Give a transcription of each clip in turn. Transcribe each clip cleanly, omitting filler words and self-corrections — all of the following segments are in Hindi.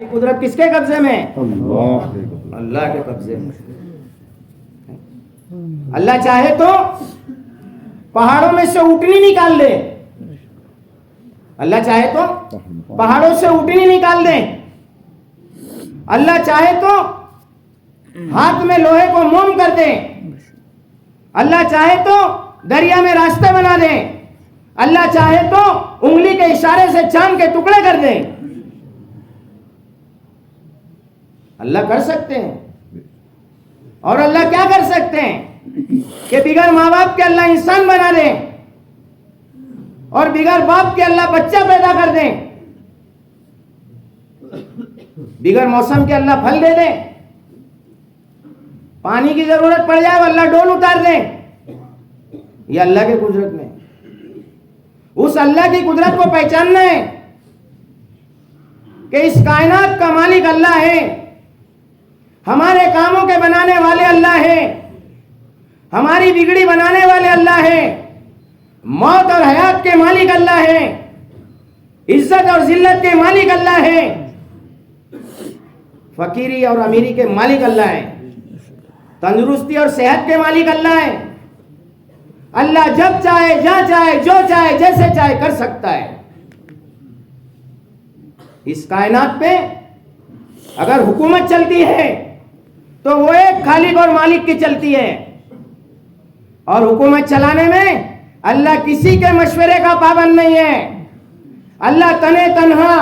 कुदरत किसके कब्जे में? अल्लाह के कब्जे में। अल्लाह चाहे तो पहाड़ों में से ऊँटनी निकाल दे, अल्लाह चाहे तो पहाड़ों से ऊँटनी निकाल दे, अल्लाह चाहे तो हाथ में लोहे को मोम कर दे, अल्लाह चाहे तो दरिया में रास्ते बना दे, अल्लाह चाहे तो उंगली के इशारे से चांद के टुकड़े कर दे। अल्लाह कर सकते हैं। और अल्लाह क्या कर सकते हैं कि बिगर माँ बाप के अल्लाह इंसान बना दे और बिगर बाप के अल्लाह बच्चा पैदा कर दे, बिगर मौसम के अल्लाह फल दे दे, पानी की जरूरत पड़ जाए अल्लाह डोल उतार दे। ये अल्लाह की कुदरत में। उस अल्लाह की कुदरत को पहचानना है कि इस कायनात का मालिक अल्लाह है, हमारे कामों के बनाने वाले अल्लाह है, हमारी बिगड़ी बनाने वाले अल्लाह है, मौत और हयात के मालिक अल्लाह है, इज्जत और जिल्लत के मालिक अल्लाह है, फकीरी और अमीरी के मालिक अल्लाह है, तंदुरुस्ती और सेहत के मालिक अल्लाह है। अल्लाह जब चाहे, जहां चाहे, जो चाहे, जैसे चाहे कर सकता है। इस कायनात पे अगर हुकूमत चलती है तो वो एक खालिक और मालिक की चलती है, और हुकूमत चलाने में अल्लाह किसी के मशवरे का पाबंद नहीं है। अल्लाह तने तन्हा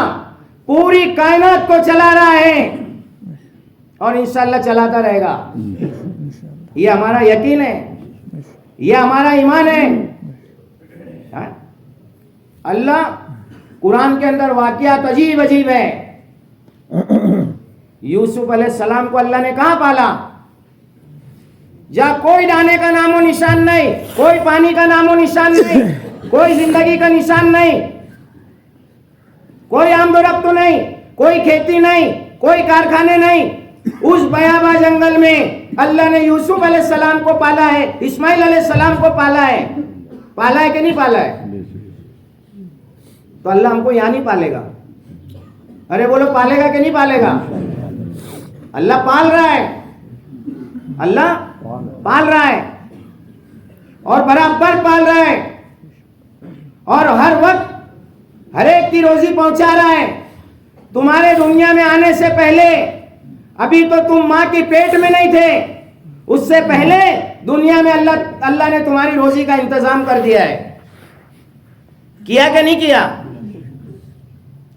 पूरी कायनात को चला रहा है और इंशाअल्लाह चलाता रहेगा। ये हमारा यकीन है, ये हमारा ईमान है। अल्लाह कुरान के अंदर वाकयात अजीब अजीब है। यूसुफ अलैहिस्सलाम को अल्लाह ने कहां पाला? जहां कोई दाने का नामो निशान नहीं, कोई पानी का नामो निशान नहीं, कोई जिंदगी का निशान नहीं, कोई आम दरख्त नहीं, कोई खेती नहीं, कोई कारखाने नहीं। उस बयाबा जंगल में अल्लाह ने यूसुफ अलैहिस्सलाम को पाला है, इस्माइल अलैहिस्सलाम को पाला है। पाला है कि नहीं पाला है? तो अल्लाह हमको यहां नहीं पालेगा? अरे बोलो, पालेगा कि नहीं पालेगा? अल्लाह पाल रहा है, अल्लाह पाल रहा है और बराबर पाल रहा है, और हर वक्त हर एक की रोजी पहुंचा रहा है। तुम्हारे दुनिया में आने से पहले, अभी तो तुम मां के पेट में नहीं थे, उससे पहले दुनिया में अल्लाह ने तुम्हारी रोजी का इंतजाम कर दिया है। किया कि नहीं किया?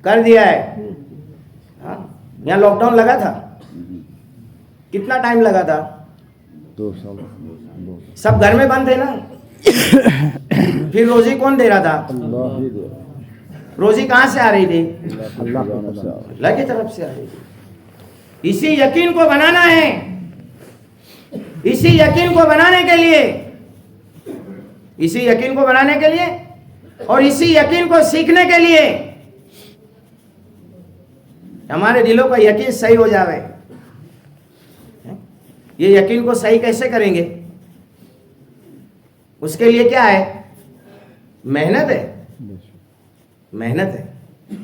कर दिया है। यहां लॉकडाउन लगा था, कितना टाइम लगा था? 2 साल। सब घर में बंद थे ना। फिर रोजी कौन दे रहा था? अल्लाह ही दे। रोजी कहां से आ रही थी? अल्लाह की तरफ से आ रही थी। इसी यकीन को बनाना है। इसी यकीन को बनाने के लिए, इसी यकीन को बनाने के लिए और इसी यकीन को सीखने के लिए हमारे दिलों का यकीन सही हो जावे। ये यकीन को सही कैसे करेंगे? उसके लिए क्या है? मेहनत है, मेहनत है।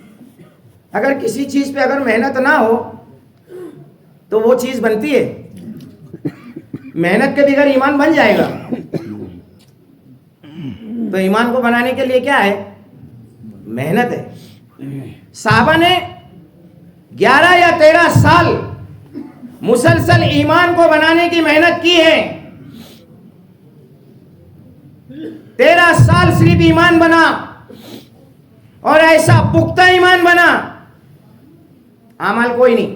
अगर किसी चीज पे अगर मेहनत ना हो तो वो चीज बनती है? मेहनत के बगैर ईमान बन जाएगा? तो ईमान को बनाने के लिए क्या है? मेहनत है। साहबा ने 11 या 13 साल मुसलसल ईमान को बनाने की मेहनत की है। 13 साल सिर्फ ईमान बना, और ऐसा पुख्ता ईमान बना, अमल कोई नहीं,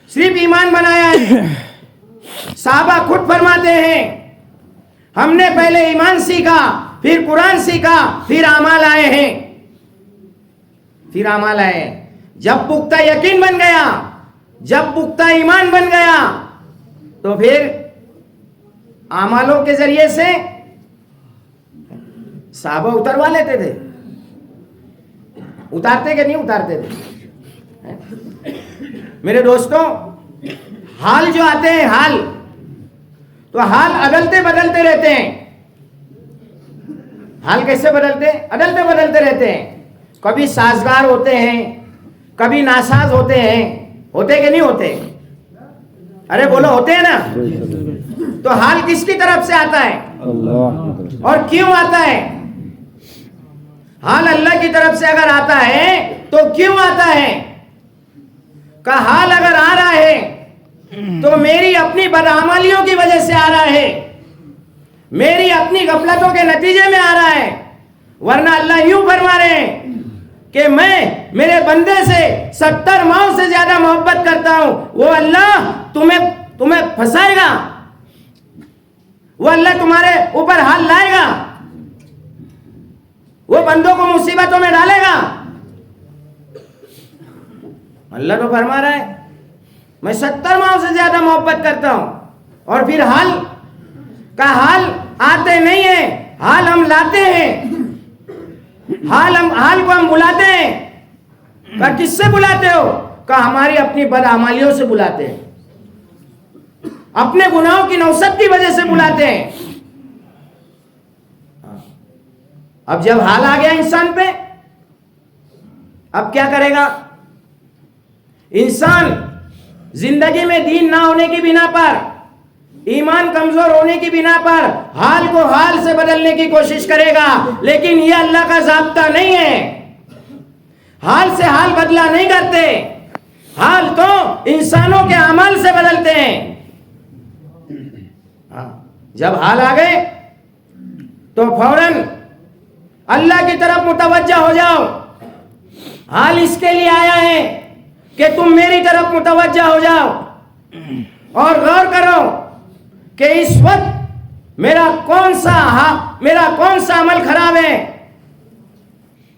सिर्फ ईमान बनाया है। साहबा खुद फरमाते हैं, हमने पहले ईमान सीखा, फिर कुरान सीखा, फिर अमल आए हैं, फिर अमल आए हैं। जब पुख्ता यकीन बन गया, जब पुख्ता ईमान बन गया, तो फिर अमलों के जरिए से साहबा उतरवा लेते थे। उतारते कि नहीं उतारते थे? मेरे दोस्तों, हाल जो आते हैं, हाल तो हाल अदलते बदलते रहते हैं। हाल कैसे बदलते? अदलते बदलते रहते हैं। कभी साजगार होते हैं, कभी नासाज होते हैं, होते कि नहीं होते? अरे बोलो, होते हैं ना? तो हाल किसकी तरफ से आता है अल्लाह की तरफ और क्यों आता है? हाल अल्लाह की तरफ से अगर आता है तो क्यों आता है? का हाल अगर आ रहा है तो मेरी अपनी बदअमलियों की वजह से आ रहा है, मेरी अपनी गफलतों के नतीजे में आ रहा है। वरना अल्लाह यूं फरमा रहे हैं कि मैं मेरे बंदे से 70 माओं से ज्यादा मोहब्बत करता हूं। वो अल्लाह तुम्हें फंसाएगा, वो अल्लाह तुम्हारे ऊपर हाल लाएगा, वो बंदों को मुसीबतों में डालेगा। अल्लाह तो फरमा रहा है मैं 70 माओं से ज्यादा मोहब्बत करता हूं, और फिर हाल का हाल आते नहीं है, हाल हम लाते हैं, हाल को हम बुलाते हैं। का किससे बुलाते हो? का हमारी अपनी बदअमलियों से बुलाते हैं, अपने गुनाहों की नौसत की वजह से बुलाते हैं। अब जब हाल आ गया इंसान पे, अब क्या करेगा इंसान? जिंदगी में दीन ना होने की बिना पर, ईमान कमजोर होने की बिना पर हाल को हाल से बदलने की कोशिश करेगा, लेकिन यह अल्लाह का ज़ाब्ता नहीं है। हाल से हाल बदला नहीं करते, हाल तो इंसानों के अमल से बदलते हैं। जब हाल आ गए तो फौरन अल्लाह की तरफ मुतवज्जा हो जाओ। हाल इसके लिए आया है कि तुम मेरी तरफ मुतवज्जा हो जाओ और गौर करो कि इस वक्त मेरा कौन सा अमल खराब है,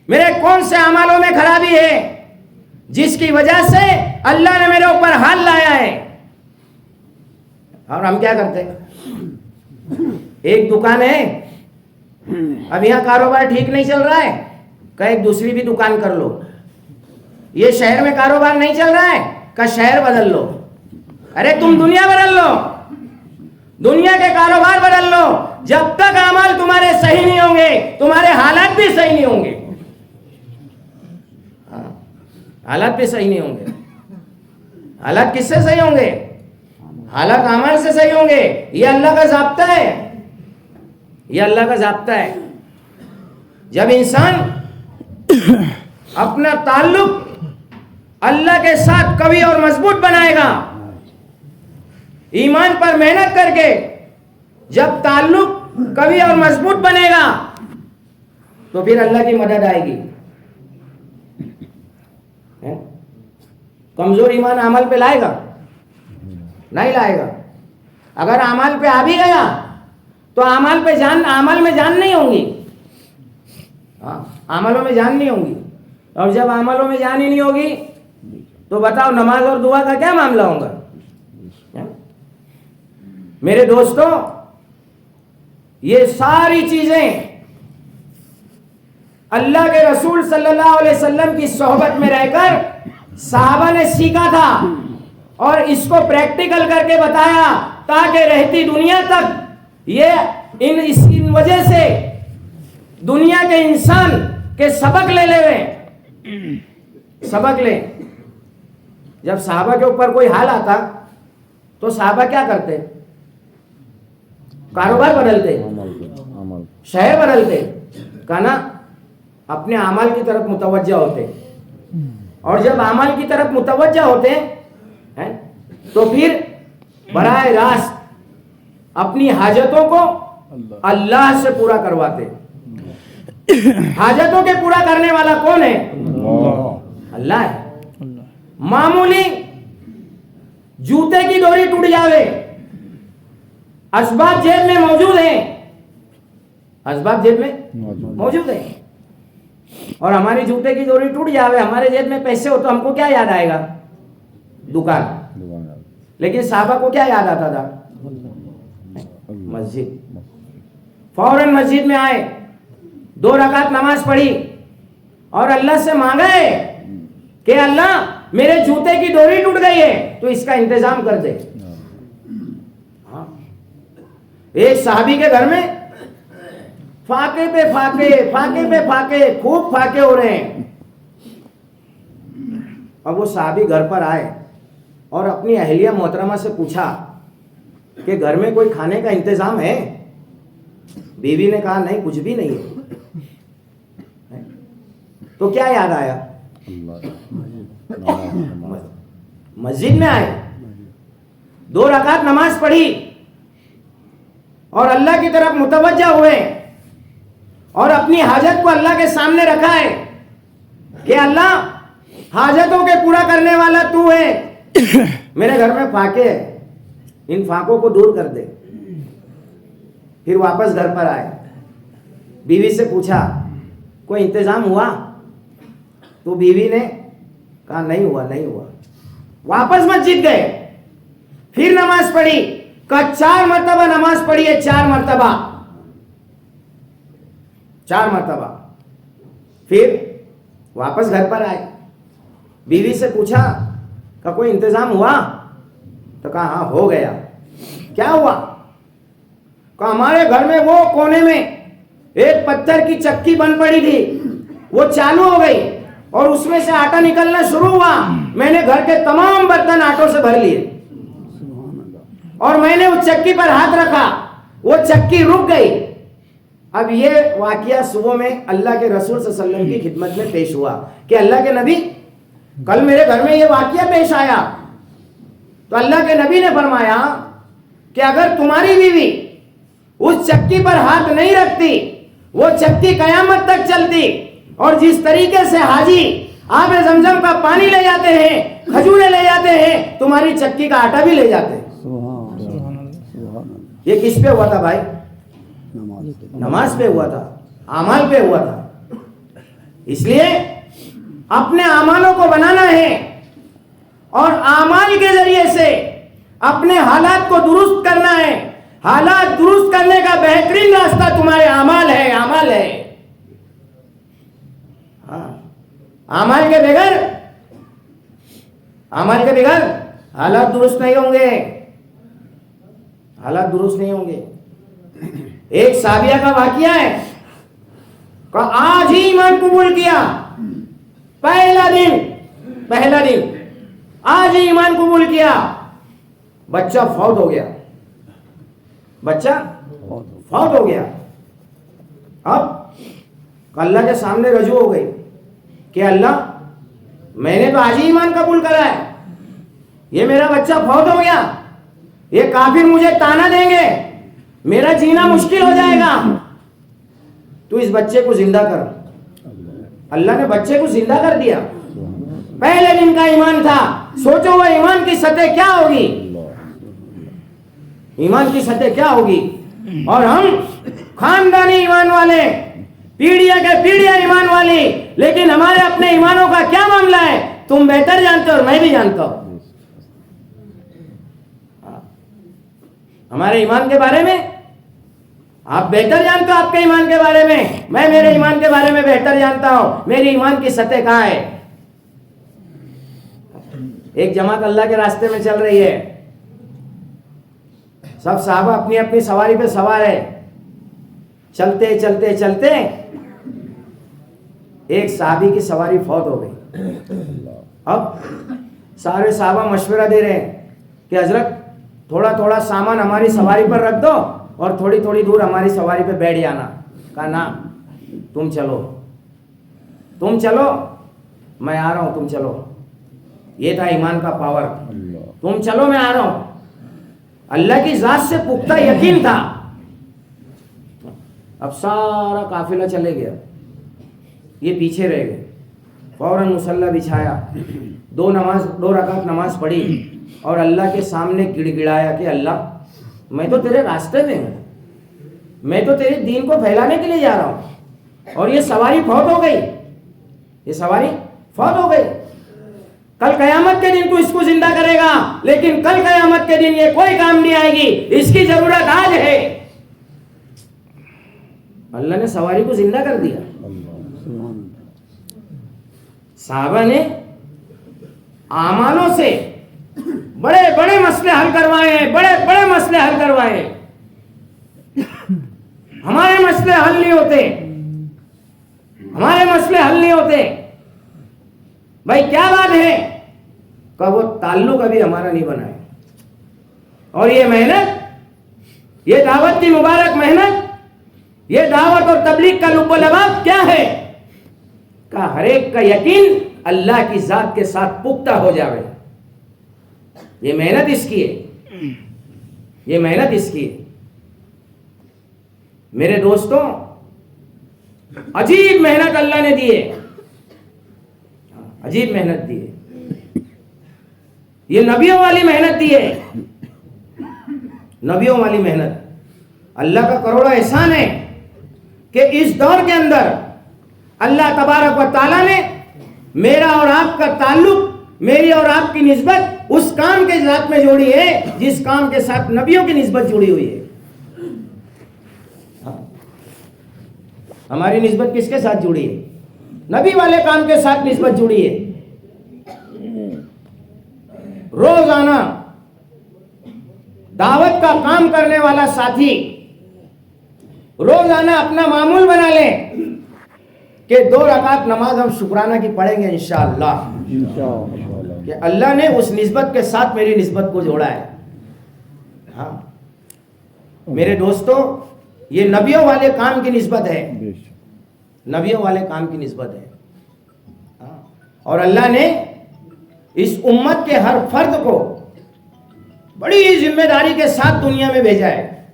मेरे कौन से अमलों में खराबी है जिसकी वजह से अल्लाह ने मेरे ऊपर हाल लाया है। और हम क्या करते हैं? एक दुकान है, अब यहां कारोबार ठीक नहीं चल रहा है, का एक दूसरी भी दुकान कर लो। ये शहर में कारोबार नहीं चल रहा है, का शहर बदल लो। अरे तुम दुनिया बदल लो, दुनिया के कारोबार बदल लो। जब तक अमल तुम्हारे सही नहीं होंगे, तुम्हारे हालात भी सही नहीं होंगे। हालात भी सही नहीं होंगे। हालात किससे सही होंगे? हालात अमल से सही होंगे। ये अल्लाह का ज़ाब्ता है, ये अल्लाह का ज़ाब्ता है। जब इंसान अपना ताल्लुक अल्लाह के साथ कवी और मजबूत बनाएगा, ईमान पर मेहनत करके जब ताल्लुक कवी और मजबूत बनेगा तो फिर अल्लाह की मदद आएगी। कमजोर ईमान अमल पे लाएगा? नहीं लाएगा। अगर अमल पे आ भी गया तो अमल में जान नहीं होंगी। अमलों में जान नहीं होंगी, और जब अमलों में जान ही नहीं होगी तो बताओ नमाज और दुआ का क्या मामला होगा? मेरे दोस्तों, ये सारी चीजें अल्लाह के रसूल सल्लल्लाहु अलैहि वसल्लम की सोहबत में रहकर साहबा ने सीखा था और इसको प्रैक्टिकल करके बताया, ताकि रहती दुनिया तक ये इन वजह से दुनिया के इंसान के सबक ले। जब साहबा के ऊपर कोई हाल आता तो साहबा क्या करते? कारोबार बदलते, अमल शहर बदलते, कहना अपने अमल की तरफ मुतवज्जा होते। और जब अमल की तरफ मुतवज्जा होते हैं तो फिर बराह रास्त अपनी हाजतों को अल्लाह से पूरा करवाते। हाजतों के पूरा करने वाला कौन है? अल्लाह है। मामूली जूते की डोरी टूट जावे, असबाब जेब में मौजूद है, असबाब जेब में मौजूद है, और हमारी जूते की डोरी टूट जावे, हमारे जेब में पैसे हो तो हमको क्या याद आएगा? दुकान। लेकिन साहबा को क्या याद आता था? मस्जिद। फौरन मस्जिद में आए, 2 रकात नमाज पढ़ी और अल्लाह से मांगा है कि अल्लाह मेरे जूते की डोरी टूट गई है तो इसका इंतजाम कर दे। एक साहबी के घर में फाके पे फाके खूब फाके हो रहे हैं। अब वो साहबी घर पर आए और अपनी अहलिया मोहतरमा से पूछा कि घर में कोई खाने का इंतजाम है? बीवी ने कहा नहीं, कुछ भी नहीं है। तो क्या याद आया? मस्जिद में आए, 2 रकात नमाज पढ़ी और अल्लाह की तरफ मुतवज्जा हुए और अपनी हाजत को अल्लाह के सामने रखा है कि अल्लाह, हाजतों के पूरा करने वाला तू है। मेरे घर में फाके है, इन फाकों को दूर कर दे। फिर वापस घर पर आए, बीवी से पूछा कोई इंतजाम हुआ? तो बीवी ने कहा नहीं हुआ, नहीं हुआ। वापस मस्जिद गए, फिर नमाज पढ़ी, का 4 मरतबा नमाज पढ़ी है, 4 मरतबा, 4 मरतबा। फिर वापस घर पर आए, बीवी से पूछा का कोई इंतजाम हुआ? तो कहा हाँ हो गया। क्या हुआ? कहा हमारे घर में वो कोने में एक पत्थर की चक्की बन पड़ी थी, वो चालू हो गई और उसमें से आटा निकलना शुरू हुआ। मैंने घर के तमाम बर्तन आटों से भर लिए और मैंने उस चक्की पर हाथ रखा, वो चक्की रुक गई। अब ये वाकया सुबह में अल्लाह के रसूल सल्लल्लाहु अलैहि वसल्लम की खिदमत में पेश हुआ कि अल्लाह के नबी, कल मेरे घर में ये वाकया पेश आया। तो अल्लाह के नबी ने फरमाया कि अगर तुम्हारी बीवी उस चक्की पर हाथ नहीं रखती, वो चक्की कयामत तक चलती। और जिस तरीके से हाजी आब जमजम का पानी ले जाते हैं, खजूरें ले जाते हैं, तुम्हारी चक्की का आटा भी ले जाते हैं। ये किस पे हुआ था भाई? नमाज पे हुआ था, अमाल पे हुआ था। इसलिए अपने अमालों को बनाना है और अमाल के जरिए से अपने हालात को दुरुस्त करना है। हालात दुरुस्त करने का बेहतरीन रास्ता तुम्हारे अमाल है, अमाल है। अमाल के बगैर, अमाल के बगैर हालात दुरुस्त नहीं होंगे, हालात दुरुस्त नहीं होंगे। एक साबिया का वाकया है कि आज ही ईमान कबूल किया, पहला दिन आज ही ईमान कबूल किया, बच्चा फौत हो गया, बच्चा फौत हो गया। अब अल्लाह के सामने रजू हो गई कि अल्लाह, मैंने तो आज ही ईमान कबूल करा है, ये मेरा बच्चा फौत हो गया, ये काफिर मुझे ताना देंगे, मेरा जीना मुश्किल हो जाएगा, तू इस बच्चे को जिंदा कर। अल्लाह ने बच्चे को जिंदा कर दिया। पहले दिन का ईमान था, सोचो वह ईमान की सतह क्या होगी, ईमान की सतह क्या होगी। और हम खानदानी ईमान वाले, पीढ़ियां के पीढ़ियां ईमान वाली, लेकिन हमारे अपने ईमानों का क्या मामला है तुम बेहतर जानते हो और मैं भी जानता हूं। हमारे ईमान के बारे में आप बेहतर जानते हो, आपके ईमान के बारे में, मैं मेरे ईमान के बारे में बेहतर जानता हूं। मेरी ईमान की सतह कहां है? एक जमात अल्लाह के रास्ते में चल रही है, सब साहबा अपनी अपनी सवारी पे सवार है। चलते चलते चलते एक साहबी की सवारी फौत हो गई। अब सारे साहबा मशवरा दे रहे हैं कि हजरत थोड़ा थोड़ा सामान हमारी सवारी पर रख दो और थोड़ी थोड़ी दूर हमारी सवारी पे बैठ जाना। कहा ना, तुम चलो, तुम चलो, मैं आ रहा हूं, तुम चलो। ये था ईमान का पावर, तुम चलो मैं आ रहा हूं। अल्लाह की जात से पुख्ता यकीन था। अब सारा काफिला चले गया, ये पीछे रह गए। फौरन मुसल्ला बिछाया, 2 रकात नमाज पढ़ी और अल्लाह के सामने गिड़गिड़ाया कि अल्लाह, मैं तो तेरे रास्ते में हूं, मैं तो तेरे दीन को फैलाने के लिए जा रहा हूं और ये सवारी फौत हो गई, ये सवारी फौत हो गई। कल कयामत के दिन तू इसको जिंदा करेगा, लेकिन कल कयामत के दिन ये कोई काम नहीं आएगी, इसकी जरूरत आज है। अल्लाह ने सवारी को जिंदा कर दिया। साहबा ने आमालों से बड़े बड़े मसले हल करवाए, बड़े बड़े मसले हल करवाए। हमारे मसले हल नहीं होते, हमारे मसले हल नहीं होते। भाई क्या बात है, का वो ताल्लुक अभी हमारा नहीं बना है। और ये मेहनत, ये दावत की मुबारक मेहनत, ये दावत और तबलीग का लुब्बो लबाब क्या है, का हर एक का यकीन अल्लाह की जात के साथ पुख्ता हो जावे। ये मेहनत इसकी है, ये मेहनत इसकी है। मेरे दोस्तों, अजीब मेहनत अल्लाह ने दी है, अजीब मेहनत दी है। ये नबियों वाली मेहनत दी है, नबियों वाली मेहनत। अल्लाह का करोड़ों एहसान है कि इस दौर के अंदर अल्लाह तबारक व तआला ने मेरा और आपका ताल्लुक, मेरी और आपकी निस्बत उस काम के साथ में जोड़ी है जिस काम के साथ नबियों की निस्बत जुड़ी हुई है। हमारी निस्बत किसके साथ जुड़ी है? नबी वाले काम के साथ निस्बत जुड़ी है। रोजाना दावत का काम करने वाला साथी रोजाना अपना मामूल बना ले कि 2 रकात नमाज हम शुक्राना की पढ़ेंगे इंशाअल्लाह, कि अल्लाह ने उस निस्बत के साथ मेरी निस्बत को जोड़ा है। हाँ मेरे दोस्तों, ये नबियों वाले काम की निस्बत है, नबियों वाले काम की निस्बत है। हाँ। और अल्लाह ने इस उम्मत के हर फर्द को बड़ी जिम्मेदारी के साथ दुनिया में भेजा है।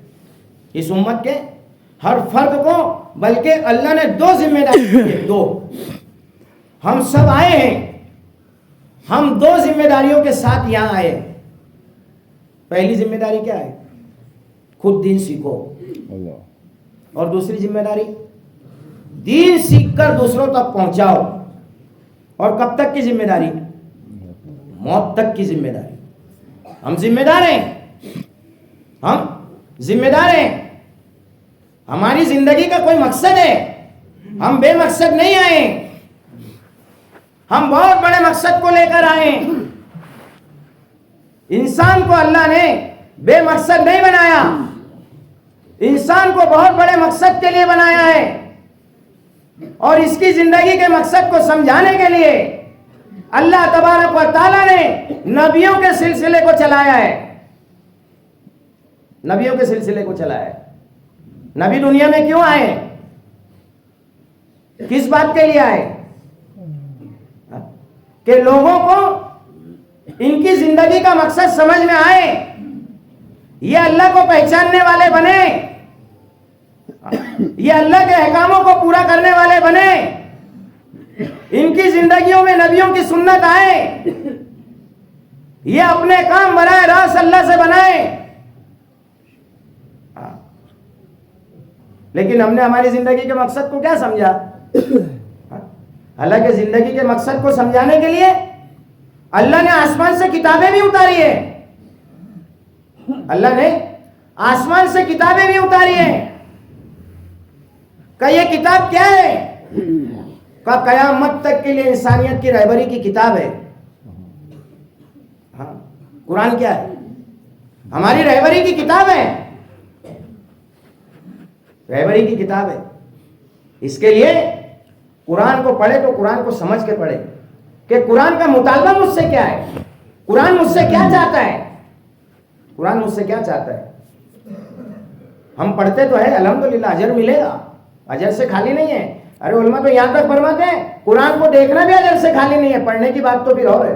इस उम्मत के हर फर्द को बल्कि अल्लाह ने 2 जिम्मेदारी दी है, 2। हम सब आए हैं, हम 2 जिम्मेदारियों के साथ यहां आए। पहली जिम्मेदारी क्या है? खुद दीन सीखो। और दूसरी जिम्मेदारी, दीन सीखकर दूसरों तक पहुंचाओ। और कब तक की जिम्मेदारी? मौत तक की जिम्मेदारी। हम जिम्मेदार हैं, हम जिम्मेदार हैं। हमारी जिंदगी का कोई मकसद है, हम बेमकसद नहीं आए, हम बहुत बड़े मकसद को लेकर आए। इंसान को अल्लाह ने बेमकसद नहीं बनाया, इंसान को बहुत बड़े मकसद के लिए बनाया है। और इसकी जिंदगी के मकसद को समझाने के लिए अल्लाह तबारक व तआला ने नबियों के सिलसिले को चलाया है, नबियों के सिलसिले को चलाया है। नबी दुनिया में क्यों आए? किस बात के लिए आए? कि लोगों को इनकी जिंदगी का मकसद समझ में आए, ये अल्लाह को पहचानने वाले बने, ये अल्लाह के अहकामों को पूरा करने वाले बने, इनकी जिंदगियों में नबियों की सुन्नत आए, ये अपने काम बनाए रास अल्लाह से बनाए। लेकिन हमने हमारी जिंदगी के मकसद को क्या समझा? हालांकि जिंदगी के मकसद को समझाने के लिए अल्लाह ने आसमान से किताबें भी उतारी है, अल्लाह ने आसमान से किताबें भी उतारी है। का ये किताब क्या है? का कयामत तक के लिए इंसानियत की रहबरी की किताब है। हाँ, कुरान क्या है? हमारी रहबरी की किताब है, रहबरी की किताब है। इसके लिए कुरान को पढ़े तो कुरान को समझ के पढ़े कि कुरान का मुतालबा मुझसे क्या है, कुरान मुझसे क्या चाहता है, कुरान मुझसे क्या चाहता है। हम पढ़ते तो है, अल्हम्दुलिल्लाह, अजर मिलेगा, अजर से खाली नहीं है। अरे उलमा तो यहां तक फरमाते हैं कुरान को देखना भी अजर से खाली नहीं है, पढ़ने की बात तो फिर और है।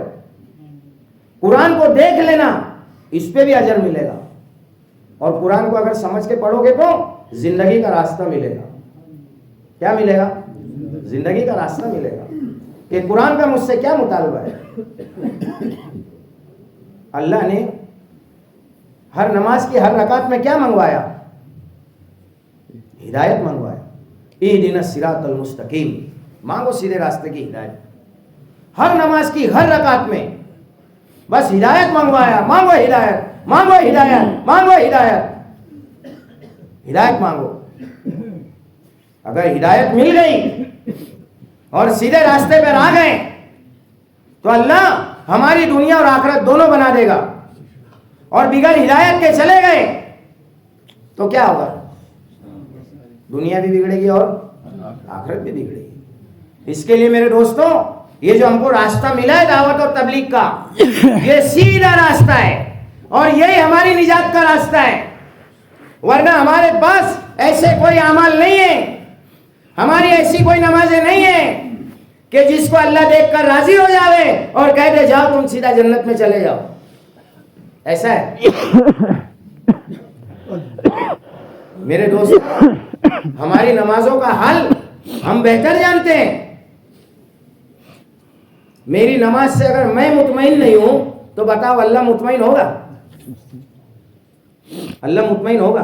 कुरान को देख लेना, इस पे भी अजर मिलेगा। और कुरान को अगर समझ के पढ़ोगे तो जिंदगी का रास्ता मिलेगा। क्या मिलेगा? जिंदगी का रास्ता मिलेगा कि कुरान का मुझसे क्या मुतालबा है। अल्लाह ने हर नमाज की हर रकात में क्या मंगवाया? हिदायत मंगवाया। इहदिनस सिरातल मुस्तकीम, मांगो सीधे रास्ते की हिदायत। हर नमाज की हर रकात में बस हिदायत मंगवाया, मांगो हिदायत, मांगो हिदायत, मांगो हिदायत, हिदायत मांगो। अगर हिदायत मिल गई और सीधे रास्ते पर आ गए तो अल्लाह हमारी दुनिया और आखिरत दोनों बना देगा। और बिगड़ हिदायत के चले गए तो क्या होगा? दुनिया भी बिगड़ेगी और आखिरत भी बिगड़ेगी। इसके लिए मेरे दोस्तों ये जो हमको रास्ता मिला है दावत और तबलीग का, ये सीधा रास्ता है और यही हमारी निजात का रास्ता है। वरना हमारे पास ऐसे कोई अमल नहीं है, हमारी ऐसी कोई नमाजें नहीं है कि जिसको अल्लाह देखकर राजी हो जावे और कह दे जाओ तुम सीधा जन्नत में चले जाओ। ऐसा है मेरे दोस्त, हमारी नमाजों का हाल हम बेहतर जानते हैं। मेरी नमाज से अगर मैं मुतमईन नहीं हूं तो बताओ अल्लाह मुतमईन होगा? अल्लाह मुतमईन होगा?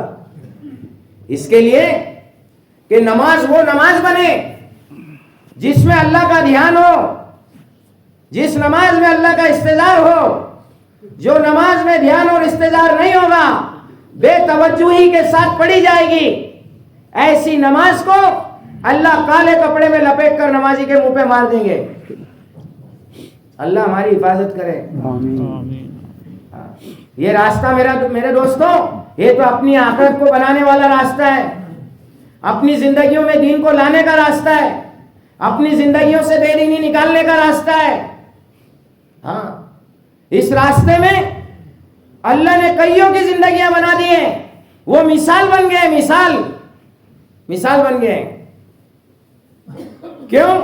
इसके लिए कि नमाज वो नमाज बने जिसमें अल्लाह का ध्यान हो, जिस नमाज में अल्लाह का इस्तेजार हो। जो नमाज में ध्यान और इस्तेजार नहीं होगा, बेतवज्जुही के साथ पढ़ी जाएगी, ऐसी नमाज को अल्लाह काले कपड़े में लपेट कर नमाजी के मुंह पे मार देंगे। अल्लाह हमारी हिफाजत करे। ये रास्ता मेरे दोस्तों, ये तो अपनी आखिरत को बनाने वाला रास्ता है, अपनी जिंदगियों में दीन को लाने का रास्ता है, अपनी जिंदगियों से बेदीनी निकालने का रास्ता है। हाँ, इस रास्ते में अल्लाह ने कईयों की जिंदगियां बना दी हैं, वो मिसाल बन गए, मिसाल बन गए। क्यों?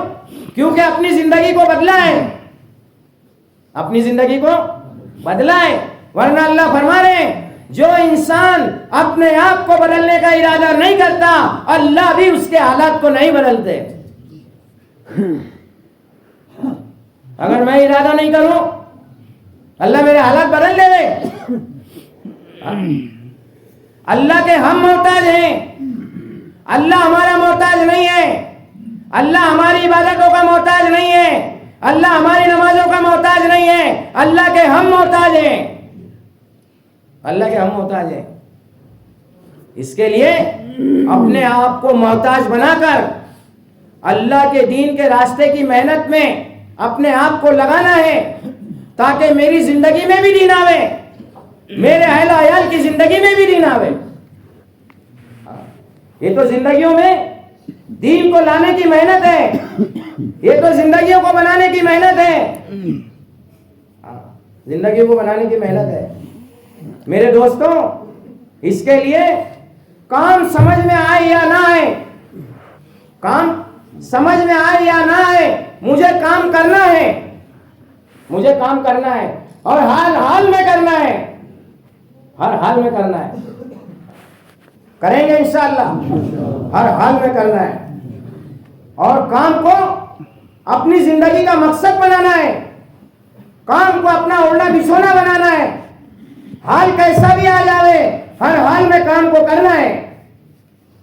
क्योंकि अपनी जिंदगी को बदला है, अपनी जिंदगी को बदला है। वरना अल्लाह फरमा रहे हैं, जो इंसान अपने आप को बदलने का इरादा नहीं करता, अल्लाह भी उसके हालात को नहीं बदलते। अगर मैं इरादा नहीं करूं, अल्लाह मेरे हालात बदल दे। अल्लाह के हम मोहताज हैं, अल्लाह हमारा मोहताज नहीं है। अल्लाह हमारी इबादतों का मोहताज नहीं है, अल्लाह हमारी नमाजों का मोहताज नहीं है। अल्लाह के हम मोहताज हैं, अल्लाह के हम मोहताज हैं। इसके लिए अपने आप को मोहताज बनाकर अल्लाह के दीन के रास्ते की मेहनत में अपने आप को लगाना है, ताकि मेरी जिंदगी में भी दीन आवे, मेरे अहल अयाल की जिंदगी में भी दीन आवे। ये तो जिंदगियों में दीन को लाने की मेहनत है, ये तो जिंदगियों को बनाने की मेहनत है, जिंदगियों को बनाने की मेहनत है। मेरे दोस्तों, इसके लिए काम समझ में आए या ना आए, काम समझ में आए या ना आए, मुझे काम करना है, मुझे काम करना है और हाल हाल में करना है, हर हाल में करना है। करेंगे इंशाअल्लाह, हर हाल में करना है और काम को अपनी जिंदगी का मकसद बनाना है, काम को अपना ओढ़ना बिछोना बनाना है। हाल कैसा भी आ जावे, हर हाल में काम को करना है,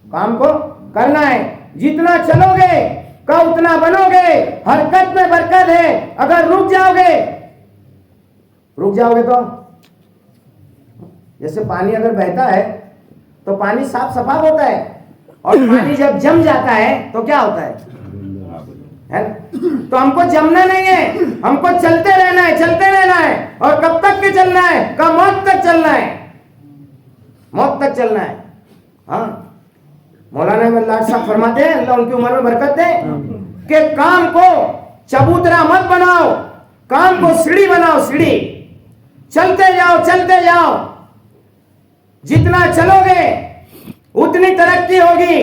काम को करना है। जितना चलोगे का उतना बनोगे, हरकत में बरकत है। अगर रुक जाओगे तो जैसे पानी अगर बहता है तो पानी साफ सफाई होता है, और पानी जब जम जाता है तो क्या होता है ना? तो हमको जमना नहीं है, हमको चलते रहना है, चलते रहना है। और कब तक के चलना है? कब? मौत तक चलना है, मौत तक चलना है। हाँ, मौलाना अहमद लाड साहब फरमाते हैं, अल्लाह उनकी उम्र में बरकत दे, कि काम को चबूतरा मत बनाओ, काम को सीढ़ी बनाओ, सीढ़ी। चलते जाओ, चलते जाओ, जितना चलोगे उतनी तरक्की होगी,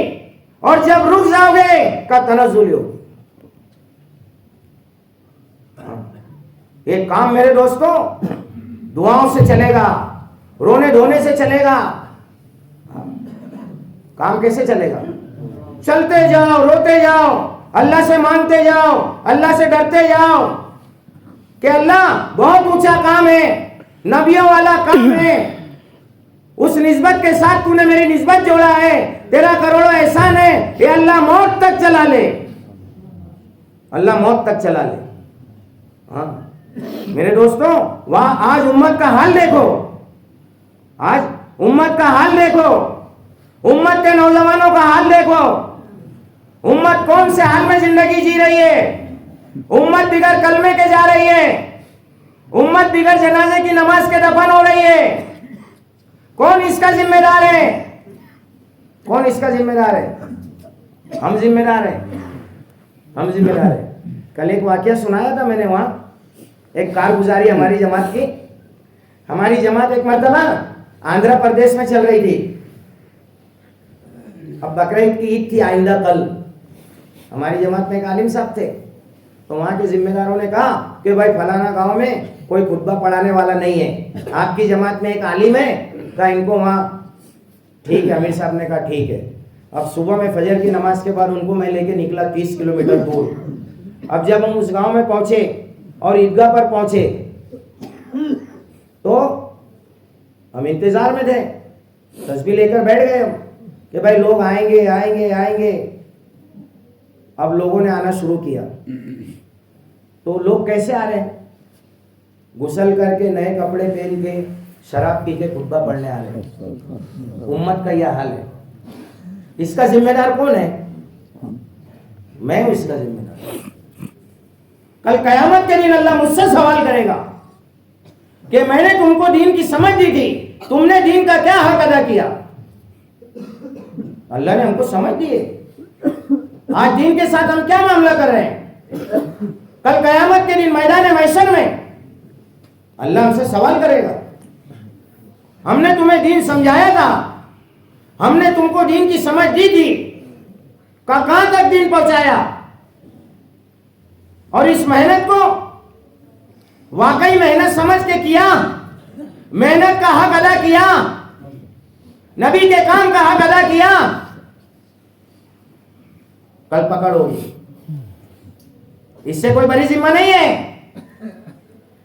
और जब रुक जाओगे का तनज़्ज़ुल होगी। ये काम मेरे दोस्तों दुआओं से चलेगा, रोने धोने से चलेगा। काम कैसे चलेगा? चलते जाओ, रोते जाओ, अल्लाह से मांगते जाओ, अल्लाह से डरते जाओ कि अल्लाह बहुत ऊंचा काम है, नबियों वाला काम है, उस निस्बत के साथ तूने मेरी निस्बत जोड़ा है, तेरा करोड़ों एहसान है, ये अल्लाह मौत तक चला ले, अल्लाह मौत तक चला ले। हाँ मेरे दोस्तों, वहां आज उम्मत का हाल देखो, आज उम्मत का हाल देखो, उम्मत के नौजवानों का हाल देखो, उम्मत कौन से हाल में जिंदगी जी रही है। उम्मत बिगैर कलमे के जा रही है, उम्मत बिगैर जनाजे की नमाज के दफन हो रही है। कौन इसका जिम्मेदार है? कौन इसका जिम्मेदार है? हम जिम्मेदार हैं, हम जिम्मेदार हैं। कल एक वाकया सुनाया था मैंने, वहां एक कारगुजारी हमारी जमात की। हमारी जमात एक मर्तबा आंध्र प्रदेश में चल रही थी। अब बकरीद की ईद थी आइंदा कल। हमारी जमात में एक आलिम साहब थे, तो वहां के जिम्मेदारों ने कहा कि भाई फलाना गांव में कोई खुतबा पढ़ाने वाला नहीं है, आपकी जमात में एक आलिम है, कहा इनको वहां। ठीक है, अमीर साहब ने कहा ठीक है। अब सुबह में फजर की नमाज के बाद उनको मैं लेके निकला 30 किलोमीटर दूर। अब जब हम उस गांव में पहुंचे और ईदगाह पर पहुंचे तो हम इंतजार में थे, तस्बीह लेकर बैठ गए हम कि भाई लोग आएंगे आएंगे आएंगे। अब लोगों ने आना शुरू किया। तो लोग कैसे आ रहे हैं? गुसल करके, नए कपड़े पहन के, शराब पी के खुतबा पढ़ने आ रहे हैं। उम्मत का यह हाल है। इसका जिम्मेदार कौन है? मैं हूं इसका जिम्मेदार। कल कयामत के दिन अल्लाह मुझसे सवाल करेगा कि मैंने तुमको दीन की समझ दी थी, तुमने दीन का क्या हक अदा किया? अल्लाह ने हमको समझ दी है, आज दीन के साथ हम क्या मामला कर रहे हैं? कल कयामत के दिन मैदान महशर में अल्लाह हमसे सवाल करेगा, हमने तुम्हें दीन समझाया था, हमने तुमको दीन की समझ दी थी, कहां तक दीन पहुंचाया? और इस मेहनत को वाकई मेहनत समझ के किया, मेहनत का हक अदा किया, नबी के काम का हक अदा किया? कल पकड़ होगी। इससे कोई बड़ी जिम्मा नहीं है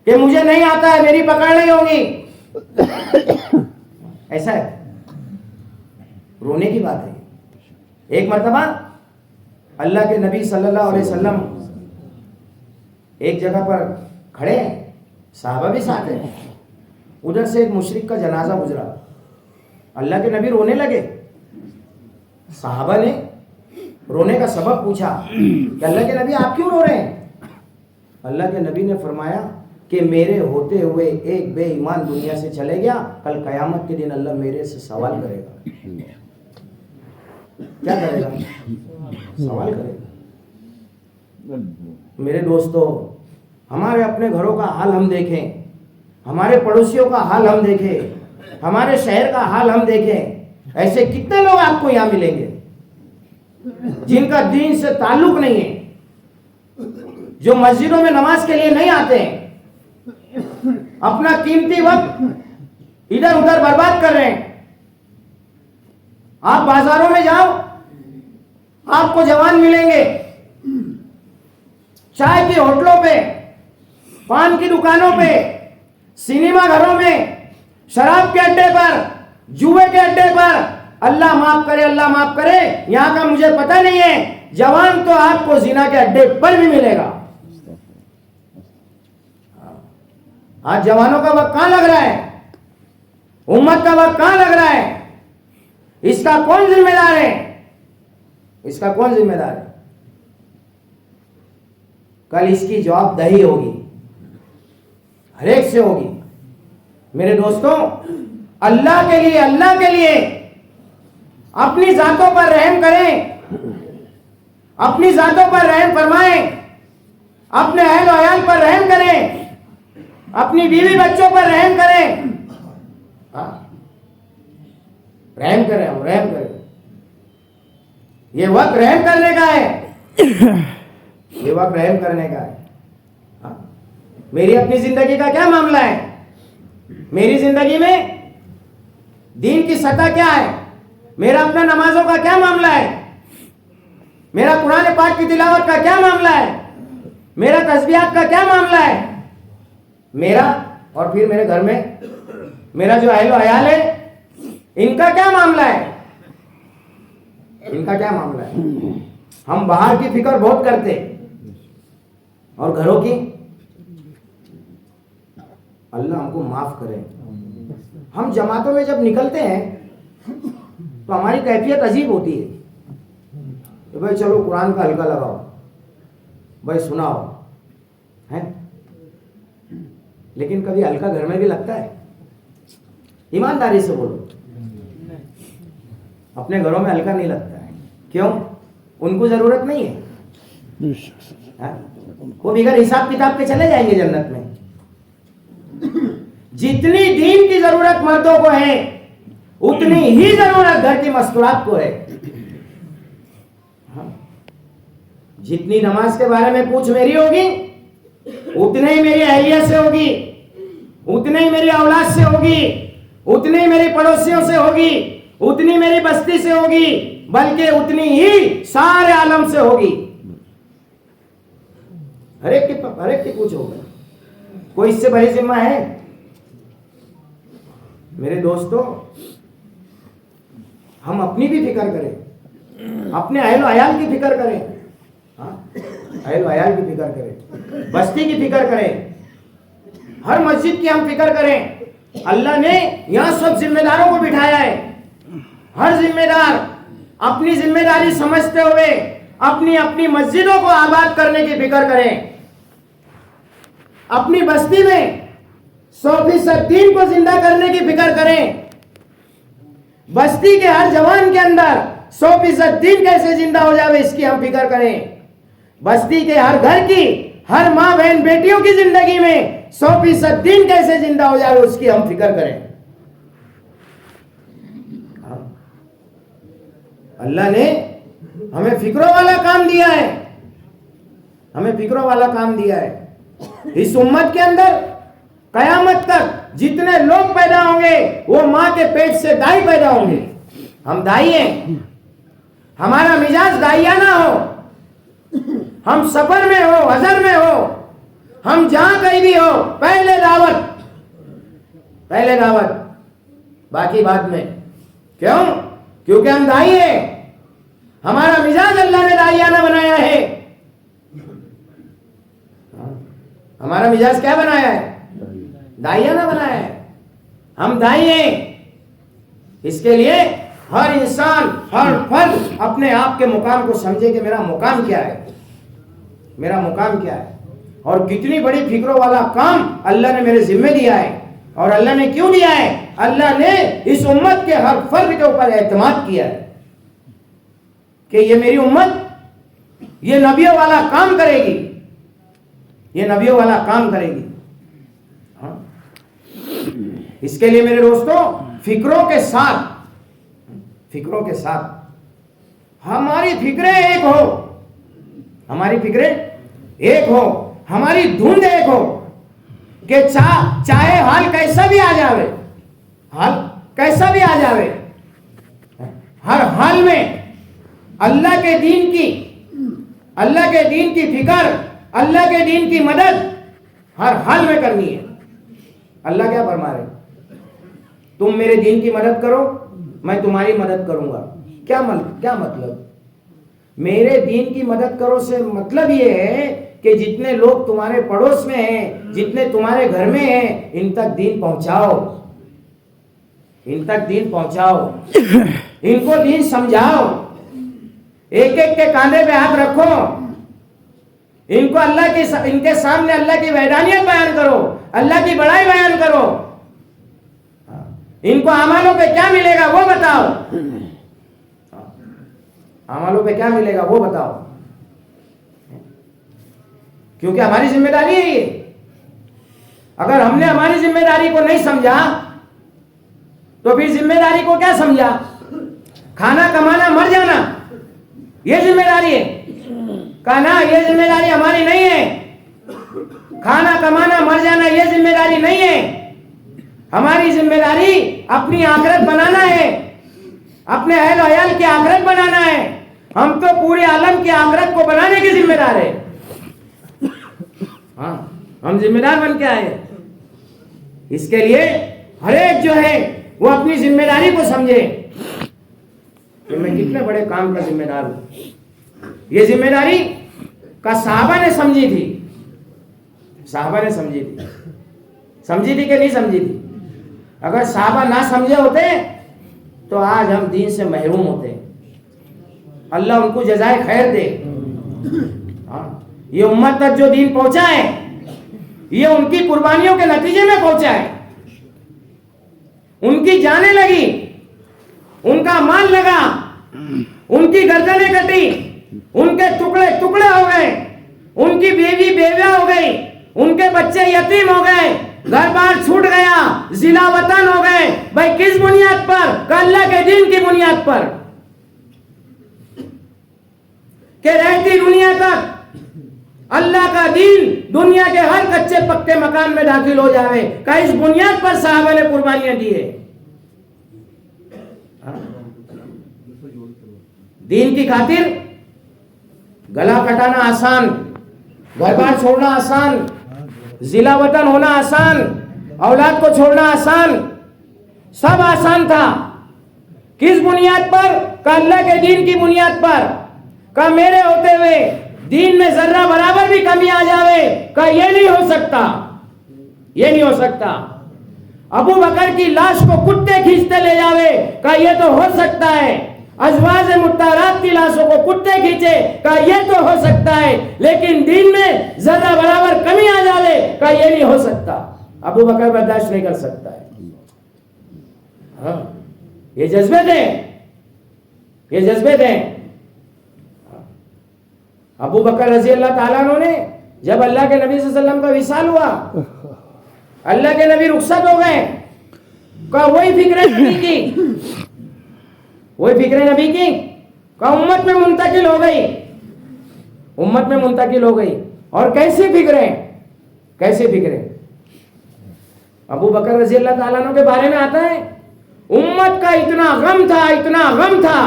कि मुझे नहीं आता है, मेरी पकड़ नहीं होगी। ऐसा है, रोने की बात है। एक मर्तबा अल्लाह के नबी सल्लल्लाहु अलैहि वसल्लम एक जगह पर खड़े हैं, साहबा भी साथ हैं। उधर से एक मुशरिक का जनाजा गुजरा। अल्लाह के नबी रोने लगे। साहबा ने रोने का सबब पूछा कि अल्लाह के नबी आप क्यों रो रहे हैं? अल्लाह के नबी ने फरमाया कि मेरे होते हुए एक बेईमान दुनिया से चले गया, कल कयामत के दिन अल्लाह मेरे से सवाल करेगा। क्या करेगा? सवाल करेगा। मेरे दोस्तों, हमारे अपने घरों का हाल हम देखें, हमारे पड़ोसियों का हाल हम देखें, हमारे शहर का हाल हम देखें। ऐसे कितने लोग आपको यहां मिलेंगे जिनका दीन से ताल्लुक नहीं है, जो मस्जिदों में नमाज के लिए नहीं आते हैं, अपना कीमती वक्त इधर उधर बर्बाद कर रहे हैं। आप बाजारों में जाओ, आपको जवान मिलेंगे चाय की होटलों पे, पान की दुकानों पे, सिनेमा घरों में, शराब के अड्डे पर, जुए के अड्डे पर। अल्लाह माफ करे, अल्लाह माफ करे, यहां का मुझे पता नहीं है। जवान तो आपको जिना के अड्डे पर भी मिलेगा। आज जवानों का वक्त कहां लग रहा है? उम्मत का वक्त कहां लग रहा है? इसका कौन जिम्मेदार है? इसका कौन जिम्मेदार है? कल इसकी जवाबदेही होगी, हर एक से होगी। मेरे दोस्तों, अल्लाह के लिए अपनी जातों पर रहम करें, अपनी जातों पर रहम फरमाएं, अपने अहल और अयाल पर रहम करें, अपनी बीवी बच्चों पर रहम करें। रहम करें, हम रहम करें। ये वक्त रहम करने का है, ये वक्त रहम करने का है। मेरी अपनी जिंदगी का क्या मामला है? मेरी जिंदगी में दीन की सतह क्या है? मेरा अपना नमाजों का क्या मामला है? मेरा कुरान पाक की तिलावत का क्या मामला है? मेरा तस्बीहात का क्या मामला है? मेरा और फिर मेरे घर में मेरा जो अहलो अयाल है, इनका क्या मामला है? इनका क्या मामला है? हम बाहर की फिक्र बहुत करते और घरों की। अल्लाह हमको माफ करे। हम जमातों में जब निकलते हैं तो हमारी कैफियत अजीब होती है कि भाई चलो कुरान का हल्का लगाओ, भाई सुनाओ, है? लेकिन कभी हल्का घर में भी लगता है? ईमानदारी से बोलो, अपने घरों में हल्का नहीं लगता है। क्यों? उनको जरूरत नहीं है। हाँ? वो बिगड़ हिसाब किताब के चले जाएंगे जन्नत में। जितनी दीन की जरूरत मर्दों को है उतनी ही जरूरत घर की मस्तूरात को है। हाँ? जितनी नमाज के बारे में पूछ मेरी होगी उतने ही मेरी अहलिया से होगी, उतने ही मेरी औलाद से होगी, उतनी ही मेरी पड़ोसियों से होगी, उतनी मेरी बस्ती से होगी, बल्कि उतनी ही सारे आलम से होगी। हर एक की पूछ होगा। कोई इससे बड़ी जिम्मा है? मेरे दोस्तों, हम अपनी भी फिक्र करें, अपने अहल अयाल की फिक्र करें। अहल अयाल की फिक्र करें, बस्ती की फिक्र करें, हर मस्जिद की हम फिक्र करें। अल्लाह ने यहां सब जिम्मेदारों को बिठाया है। हर जिम्मेदार अपनी जिम्मेदारी समझते हुए अपनी अपनी मस्जिदों को आबाद करने की फिक्र करें। अपनी बस्ती में 100% दीन को जिंदा करने की फिक्र करें। बस्ती के हर जवान के अंदर 100% दीन कैसे जिंदा हो जाए इसकी हम फिक्र करें। बस्ती के हर घर की, हर माँ बहन बेटियों की जिंदगी में 100% दीन कैसे जिंदा हो जाए उसकी हम फिक्र करें। अल्लाह ने हमें फिक्रों वाला काम दिया है, हमें फिक्रों वाला काम दिया है। इस उम्मत के अंदर कयामत तक जितने लोग पैदा होंगे वो माँ के पेट से दाई पैदा होंगे। हम दाई हैं, हमारा मिजाज दाइयाना हो, हम सफर में हो, हजर में हो, हम जहां कहीं भी हो, पहले दावत, बाकी बाद में। क्यों? क्योंकि हम दाई हैं, हमारा मिजाज अल्लाह ने दाइयाना बनाया है। हमारा मिजाज क्या बनाया है? दाइयाना बनाया है। हम दाई हैं। इसके लिए हर इंसान, हर फर्द अपने आप के मुकाम को समझे कि मेरा मुकाम क्या है, मेरा मुकाम क्या है और कितनी बड़ी फिक्रों वाला काम अल्लाह ने मेरे जिम्मे दिया है। और अल्लाह ने क्यों दिया है? अल्लाह ने इस उम्मत के हर फर्द के ऊपर एतमाद किया है कि ये मेरी उम्मत ये नबियों वाला काम करेगी, ये नबियों वाला काम करेगी। हाँ? इसके लिए मेरे दोस्तों, फिक्रों के साथ हमारी फिक्रें एक हो, हमारी फिक्रें एक हो, हमारी धुंध एक हो कि चाहे हाल कैसा भी आ जावे, हाल कैसा भी आ जावे, हर हाल में अल्लाह के दीन की फिक्र, अल्लाह के दीन की मदद हर हाल में करनी है। अल्लाह क्या फरमा रहे? तुम मेरे दीन की मदद करो, मैं तुम्हारी मदद करूंगा। क्या मतलब? मेरे दीन की मदद करो से मतलब ये है कि जितने लोग तुम्हारे पड़ोस में हैं, जितने तुम्हारे घर में हैं, इन तक दीन पहुंचाओ, इनको दीन समझाओ, एक एक के कांधे पे हाथ रखो, इनको इनके सामने अल्लाह की वहदानियत बयान करो, अल्लाह की बड़ाई बयान करो। इनको अमालों पे क्या मिलेगा वो बताओ, अमालों पे क्या मिलेगा वो बताओ, क्योंकि हमारी जिम्मेदारी है ये। अगर हमने हमारी जिम्मेदारी को नहीं समझा तो फिर जिम्मेदारी को क्या समझा? खाना कमाना मर जाना ये जिम्मेदारी है? कहा ना, ये जिम्मेदारी हमारी नहीं है। खाना कमाना मर जाना ये जिम्मेदारी नहीं है। हमारी जिम्मेदारी अपनी आखिरत बनाना है, अपने अहल अयाल की आखिरत बनाना है। हम तो पूरे आलम की आखिरत को बनाने के जिम्मेदार है। हाँ, हम जिम्मेदार बन के आए। इसके लिए हर एक जो है वो अपनी जिम्मेदारी को समझे कि मैं कितने बड़े काम का जिम्मेदार हूं। ये जिम्मेदारी का सहाबा ने समझी थी, समझी थी कि नहीं समझी थी? अगर सहाबा ना समझे होते तो आज हम दीन से महरूम होते। अल्लाह उनको जज़ाए खैर दे। ये उम्मत तक जो दीन पहुंचा है ये उनकी कुर्बानियों के नतीजे में पहुंचा है। उनकी जानें लगी, उनका माल लगा, उनकी गर्दनें कटी, उनके टुकड़े टुकड़े हो गए, उनकी बीवी बेवा हो गई, उनके बच्चे यतीम हो गए, घर बार छूट गया, जिला वतन हो गए। भाई किस बुनियाद पर? अल्लाह के दीन की बुनियाद पर, कि रहती दुनिया तक अल्लाह का दीन दुनिया के हर कच्चे पक्के मकान में दाखिल हो जावे। का इस बुनियाद पर साहबा ने कुर्बानियां दी है। दीन की खातिर गला कटाना आसान, घर बार छोड़ना आसान, जिला वतन होना आसान, औलाद को छोड़ना आसान, सब आसान था। किस बुनियाद पर? का अल्लाह के दीन की बुनियाद पर। का मेरे होते हुए दीन में जर्रा बराबर भी कमी आ जावे, का ये नहीं हो सकता, ये नहीं हो सकता। अबू बकर की लाश को कुत्ते खींचते ले जावे, का ये तो हो सकता है। अज़वाज मुत्तहरात की लाशों को कुत्ते खींचे, का ये तो हो सकता है। लेकिन दीन में जर्रा बराबर कमी आ जावे, का ये नहीं हो सकता। अबू बकर बर्दाश्त नहीं कर सकता है। हाँ, ये जज्बे थे, ये जज्बे थे। अबू बकर रजी अल्लाह ताला अन्हु ने जब अल्लाह के नबी सल्लल्लाहु अलैहि वसल्लम का विसाल हुआ, अल्लाह के नबी रुखसत हो गए, का वही फिक्र नबी की, वही फिक्र नबी की का उम्मत में मुंतकिल हो गई, उम्मत में मुंतकिल हो गई। और कैसी फिक्रें, कैसी फिक्रें? अबू बकर रजी अल्लाह ताला अन्हु के बारे में आता है, उम्मत का इतना गम था, इतना गम था,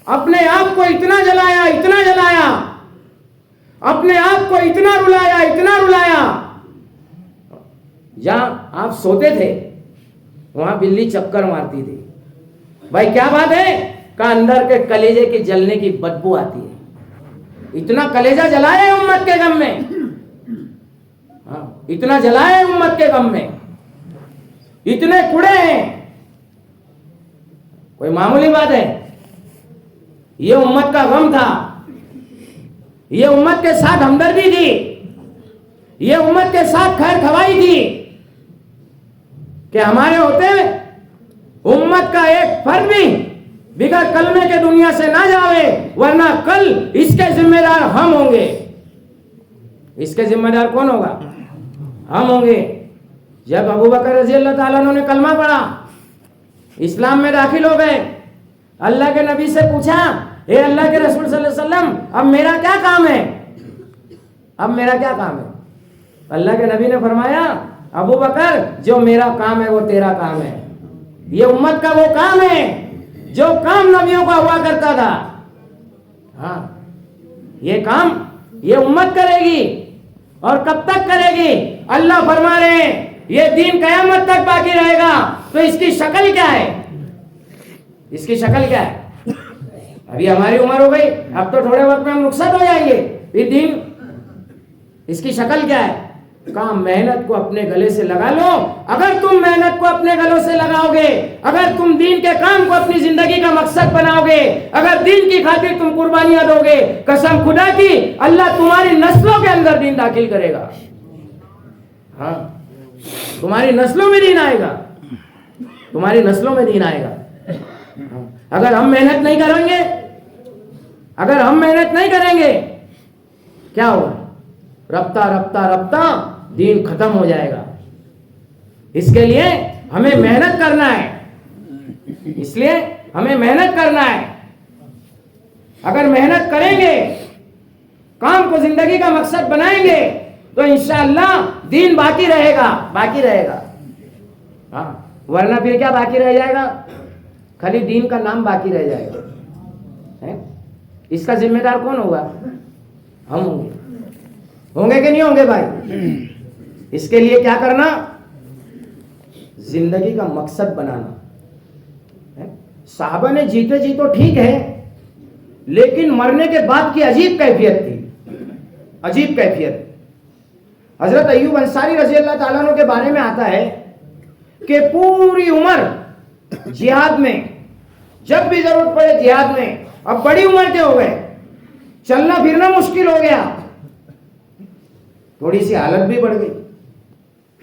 अपने आप को इतना जलाया, इतना जलाया, अपने आप को इतना रुलाया, इतना रुलाया। जहां आप सोते थे वहां बिल्ली चक्कर मारती थी। भाई क्या बात है? का अंदर के कलेजे के जलने की बदबू आती है। इतना कलेजा जलाया है उम्मत के गम में, हाँ, इतना जलाया है उम्मत के गम में, इतने कुड़े हैं, कोई मामूली बात है? ये उम्मत का गम था, ये उम्मत के साथ हमदर्दी थी, ये उम्मत के साथ खैर खवाई थी, कि हमारे होते उम्मत का एक फर्द भी बिगैर कलमे के दुनिया से ना जावे, वरना कल इसके जिम्मेदार हम होंगे। इसके जिम्मेदार कौन होगा? हम होंगे। जब अबू बकर रजी अल्लाह ताला अन्हु ने कलमा पढ़ा, इस्लाम में दाखिल हो गए, अल्लाह के नबी से पूछा, हे अल्लाह के रसूल सल्लल्लाहु अलैहि वसल्लम, अब मेरा क्या काम है? अब मेरा क्या काम है? अल्लाह के नबी ने फरमाया, अबू बकर, जो मेरा काम है वो तेरा काम है। ये उम्मत का वो काम है जो काम नबियों का हुआ करता था। हाँ, ये काम ये उम्मत करेगी। और कब तक करेगी? अल्लाह फरमा रहे हैं, ये दीन कयामत तक बाकी रहेगा। तो इसकी शक्ल क्या है? इसकी शक्ल क्या है? अभी हमारी उम्र हो गई, अब तो थोड़े वक्त में हम रुखसत हो जाएंगे, फिर दीन, इसकी शक्ल क्या है? काम मेहनत को अपने गले से लगा लो। अगर तुम मेहनत को अपने गलों से लगाओगे, अगर तुम दीन के काम को अपनी जिंदगी का मकसद बनाओगे, अगर दीन की खातिर तुम कुर्बानियां दोगे, कसम खुदा की, अल्लाह तुम्हारी नस्लों के अंदर दीन दाखिल करेगा। हाँ, तुम्हारी नस्लों में दीन आएगा, तुम्हारी नस्लों में दीन आएगा। अगर हम मेहनत नहीं करेंगे, अगर हम मेहनत नहीं करेंगे, क्या होगा? रफ्ता रफ्ता रफ्ता दीन खत्म हो जाएगा। इसके लिए हमें मेहनत करना है, इसलिए हमें मेहनत करना है। अगर मेहनत करेंगे, काम को जिंदगी का मकसद बनाएंगे, तो इंशाअल्लाह दीन बाकी रहेगा, बाकी रहेगा। हाँ, वरना फिर क्या बाकी रह जाएगा? खाली दीन का नाम बाकी रह जाएगा। है? इसका जिम्मेदार कौन होगा? हम होंगे। होंगे कि नहीं होंगे भाई? इसके लिए क्या करना? जिंदगी का मकसद बनाना है। साहबा ने जीते जी तो ठीक है, लेकिन मरने के बाद की अजीब कैफियत थी, अजीब कैफियत। हजरत अय्यूब अंसारी रजी अल्लाह ताला अन्हु के बारे में आता है कि पूरी उम्र जिहाद में, जब भी जरूरत पड़े जिहाद में, अब बड़ी उम्र के हो गए, चलना फिरना मुश्किल हो गया, थोड़ी सी हालत भी बढ़ गई,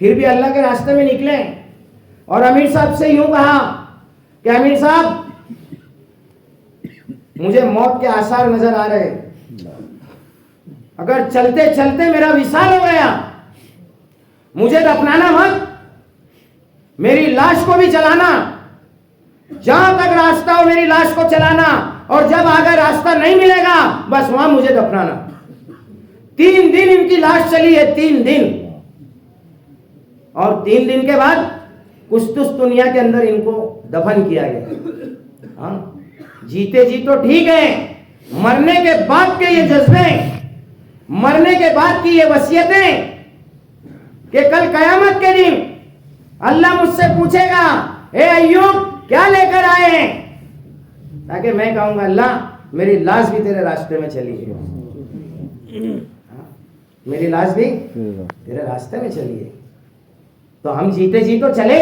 फिर भी अल्लाह के रास्ते में निकले और अमीर साहब से यूं कहा कि अमीर साहब, मुझे मौत के आसार नजर आ रहे। अगर चलते चलते मेरा विशाल हो गया, मुझे दफनाना मत, मेरी लाश को भी चलाना, जहां तक रास्ता हो मेरी लाश को चलाना, और जब अगर रास्ता नहीं मिलेगा बस वहां मुझे दफनाना। 3 दिन इनकी लाश चली है, 3 दिन, और 3 दिन के बाद कुछ दुनिया के अंदर इनको दफन किया गया। हाँ, जीते जी तो ठीक है, मरने के बाद के ये जज्बे, मरने के बाद की ये वसीयतें, कि कल कयामत के दिन अल्लाह मुझसे पूछेगा, ए अय्यूब क्या लेकर आए हैं, ताकि मैं कहूंगा अल्लाह मेरी लाश भी तेरे रास्ते में चली है। हाँ, मेरी लाश भी तेरे रास्ते में चली है। तो हम जीते जी तो चले,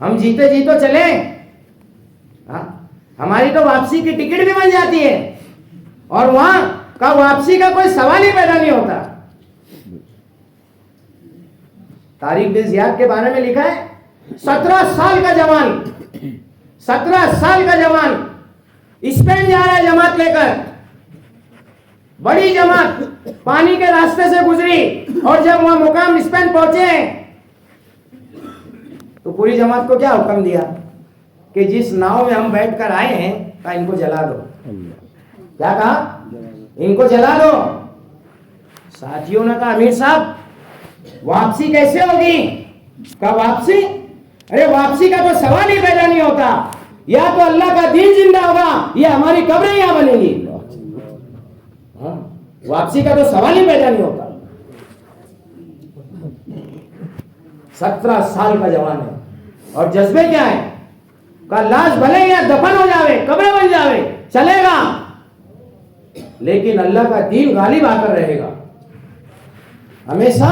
हम जीते जी तो चले। हाँ, हमारी तो वापसी की टिकट भी बन जाती है, और वहां का वापसी का कोई सवाल ही पैदा नहीं होता। तारिक बिन जियाद के बारे में लिखा है, 17 साल का जवान, 17 साल का जवान स्पेन जा रहा है जमात लेकर, बड़ी जमात पानी के रास्ते से गुजरी, और जब वहां मुकाम स्पेन पहुंचे तो पूरी जमात को क्या हुक्म दिया कि जिस नाव में हम बैठकर आए हैं का इनको जला दो। क्या कहा? इनको जला दो। साथियों ने कहा, अमीर साहब वापसी कैसे होगी? का वापसी, अरे वापसी का तो सवाल ही पैदा नहीं होता। या तो अल्लाह का दीन जिंदा होगा, या हमारी कब्रें यहां बनेंगी। हाँ, वापसी का तो सवाल ही पैदा नहीं होता। 17 साल का जवान है, और जज्बे क्या है? का लाश भले या दफन हो जावे, कब्रें बन जावे, चलेगा, लेकिन अल्लाह का दीन गालिब आकर रहेगा। हमेशा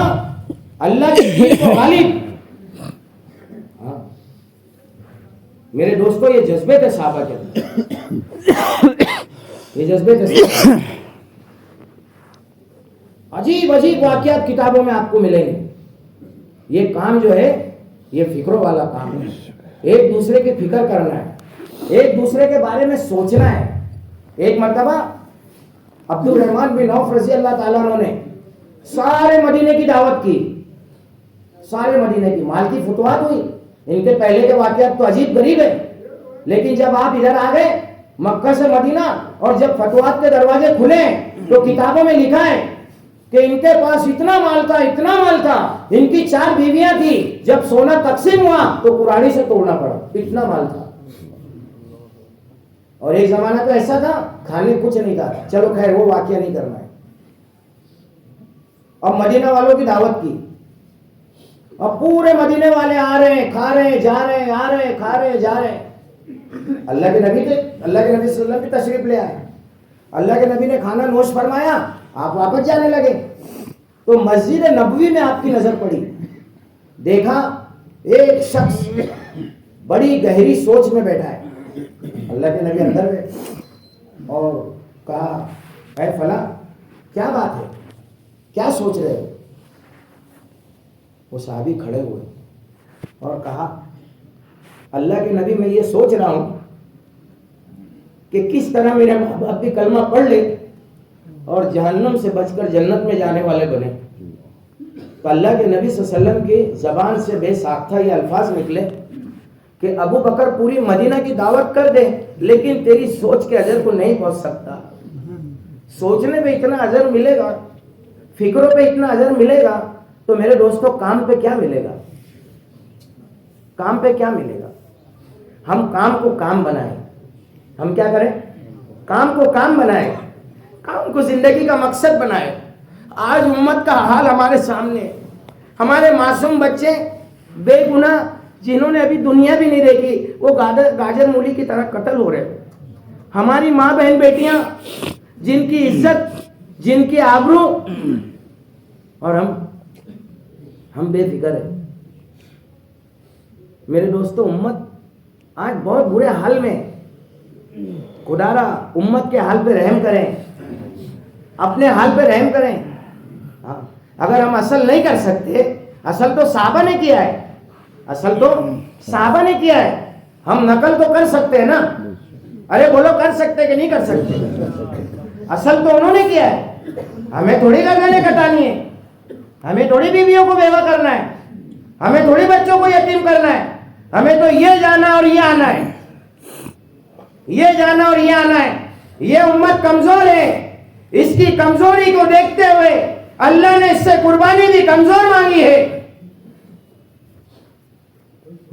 अल्लाह के दीन को गालिब। हाँ, मेरे दोस्तों, ये जज्बे थे साहबा के, ये जज्बे थे। अजीब अजीब वाकयात किताबों में आपको मिलेंगे। ये काम जो है ये फिक्रों वाला काम है। एक दूसरे की फिक्र करना है, एक दूसरे के बारे में सोचना है। एक मर्तबा अब्दुल रहमान बिन औफ रजी अल्लाह ताला अन्हु ने सारे मदीने की दावत की, सारे मदीने की। माल की फुतवात हुई। इनके पहले के वाकयात तो अजीब गरीब है, लेकिन जब आप इधर आ गए मक्का से मदीना, और जब फतवात के दरवाजे खुले तो किताबों में लिखा है कि इनके पास इतना माल था, इतना माल था। इनकी 4 बीवियां थी। जब सोना तकसीम हुआ तो कुरानी से तोड़ना पड़ा, इतना माल था। और एक जमाना तो ऐसा था, खाने कुछ नहीं था। चलो खैर, वो वाकया नहीं करना है। अब मदीना वालों की दावत की, अब पूरे मदीने वाले आ रहे हैं, खा रहे हैं, जा रहे हैं, आ रहे हैं, खा रहे हैं, जा रहे हैं। अल्लाह के नबी सल्लल्लाहु अलैहि वसल्लम की तशरीफ ले आए। अल्लाह के नबी ने खाना नोश फरमाया, आप वापस जाने लगे। तो मस्जिद नबवी में आपकी नजर पड़ी। देखा एक शख्स बड़ी गहरी सोच में बैठा है। अल्लाह के नबी अंदर गए और कहा, ऐ फला, क्या बात है, क्या सोच रहे हो? वो साहबी खड़े हुए और कहा, अल्लाह के नबी, मैं ये सोच रहा हूं कि किस तरह मेरे माँ बाप भी कलमा पढ़ ले और जहन्नम से बचकर जन्नत में जाने वाले बने। तो अल्लाह के नबी सल्लल्लाहु अलैहि वसल्लम की जबान से बेसाख्ता ये अल्फाज निकले कि अबू बकर पूरी मदीना की दावत कर दे, लेकिन तेरी सोच के अजर को नहीं पहुंच सकता। सोचने पे इतना अजर मिलेगा, फिक्रों पे इतना अजर मिलेगा, तो मेरे दोस्तों काम पे क्या मिलेगा? काम पे क्या मिलेगा? हम काम को काम बनाएं। हम क्या करें? काम को काम बनाएं, काम को जिंदगी का मकसद बनाएं। आज उम्मत का हाल हमारे सामने, हमारे मासूम बच्चे बेगुनाह, जिन्होंने अभी दुनिया भी नहीं देखी, वो गाजर मूली की तरह कत्ल हो रहे। हमारी माँ बहन बेटियां, जिनकी इज्जत, जिनकी आबरू, और हम बेफिक्र है। मेरे दोस्तों, उम्मत आज बहुत बुरे हाल में। खुदारा उम्मत के हाल पे रहम करें, अपने हाल पे रहम करें। हाँ, अगर हम असल नहीं कर सकते, असल तो साहबा ने किया है, असल तो साहबा ने किया है। हम नकल तो कर सकते हैं ना, अरे बोलो कर सकते कि नहीं कर सकते? असल तो उन्होंने किया है, हमें थोड़ी गर्दनें कटानी है, हमें थोड़ी बीवियों को बेवा करना है, हमें थोड़ी बच्चों को यतीम करना है, हमें तो ये जाना और ये आना है, ये जाना और ये आना है। ये उम्मत कमजोर है, इसकी कमजोरी को देखते हुए अल्लाह ने इससे कुर्बानी भी कमजोर मांगी है।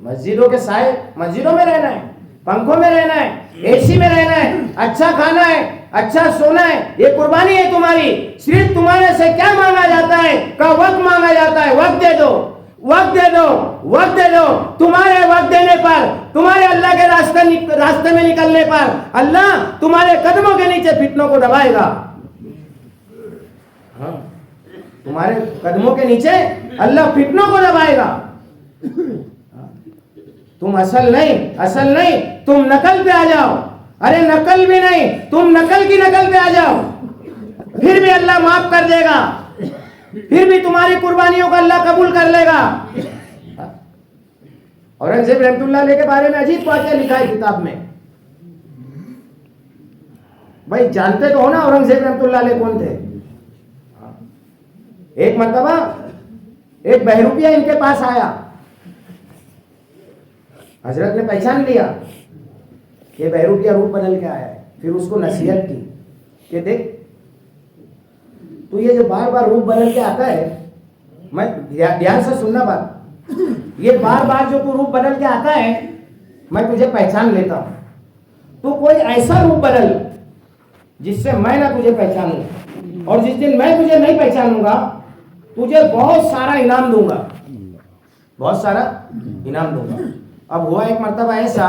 मस्जिदों के साए, मस्जिदों में रहना है, पंखों में रहना है, एसी में रहना है, अच्छा खाना है, अच्छा सोना है, ये कुर्बानी है तुम्हारी। सिर्फ तुम्हारे से क्या मांगा जाता है? का वक्त मांगा जाता है। वक्त दे दो, वक्त दे दो, वक्त दे दो। तुम्हारे वक्त देने पर, तुम्हारे अल्लाह के रास्ते में निकलने पर अल्लाह तुम्हारे कदमों के नीचे फितनों को दबाएगा। हाँ, तुम्हारे कदमों के नीचे अल्लाह फितनों को दबाएगा। तुम असल नहीं, तुम नकल पे आ जाओ। अरे नकल भी नहीं, तुम नकल की नकल पे आ जाओ, फिर भी अल्लाह माफ कर देगा, फिर भी तुम्हारी कुर्बानियों को अल्लाह कबूल कर लेगा। औरंगजेब रहमतुल्लाह अलैह के बारे में अजीब वाक़या लिखा है किताब में। भाई जानते तो हो ना औरंगजेब रहमतुल्लाह अलैह कौन थे? एक मर्तबा एक बहरूपिया इनके पास आया, हजरत ने पहचान लिया कि बहरूपिया रूप बदल के आया है। फिर उसको नसीहत की कि देख तू ये जो बार बार रूप बदल के आता है, मैं ध्यान से सुनना बात, ये बार बार जो तू रूप बदल के आता है मैं तुझे पहचान लेता हूं। तू कोई ऐसा रूप बदल जिससे मैं ना तुझे पहचानूं, और जिस दिन मैं तुझे नहीं पहचानूंगा तुझे बहुत सारा इनाम दूंगा, बहुत सारा इनाम दूंगा। अब हुआ एक मर्तबा ऐसा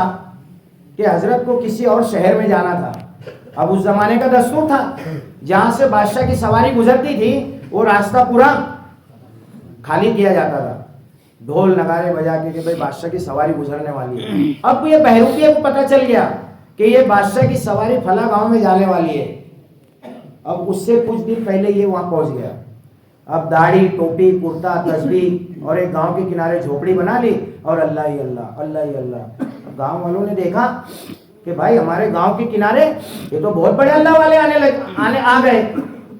कि हजरत को किसी और शहर में जाना था। अब उस जमाने का दस्तूर था, जहां से बादशाह की सवारी गुजरती थी वो रास्ता पूरा खाली किया जाता था, ढोल नगारे बजा के भाई बादशाह की सवारी गुजरने वाली है। अब ये बहरूपिया को पता चल गया कि ये बादशाह की सवारी फला गांव में जाने वाली है। अब उससे कुछ दिन पहले ये वहां पहुंच गया। अब दाढ़ी, टोपी, कुर्ता, तस्बीह और एक गांव के किनारे झोपड़ी बना ली और अल्लाह ही अल्लाह, अल्लाह ही अल्लाह। गांव वालों ने देखा कि भाई हमारे गांव के किनारे ये तो बहुत बड़े अल्लाह वाले आने आ गए।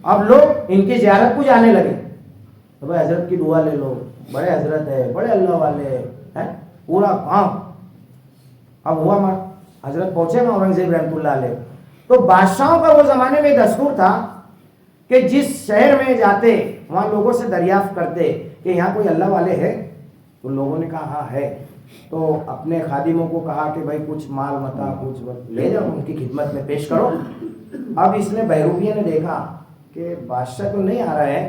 अब लोग इनकी ज़ियारत को जाने लगे। तो भाई हजरत की दुआ ले लो, बड़े हजरत है, बड़े अल्लाह वाले हैं, पूरा गांव। अब हुआ हजरत पहुंचे वहां औरंगजेब रहमतुल्लाह अलैह। तो बादशाहों का वो जमाने में दस्तूर था कि जिस शहर में जाते वहां लोगों से दरियाफ्त करते कि यहाँ कोई अल्लाह वाले है। तो लोगों ने कहा हाँ है। तो अपने खादिमों को कहा कि भाई कुछ माल मता कुछ ले जाओ, उनकी खिदमत में पेश करो। अब इसने बहरूपिया ने देखा कि बादशाह तो नहीं आ रहा है,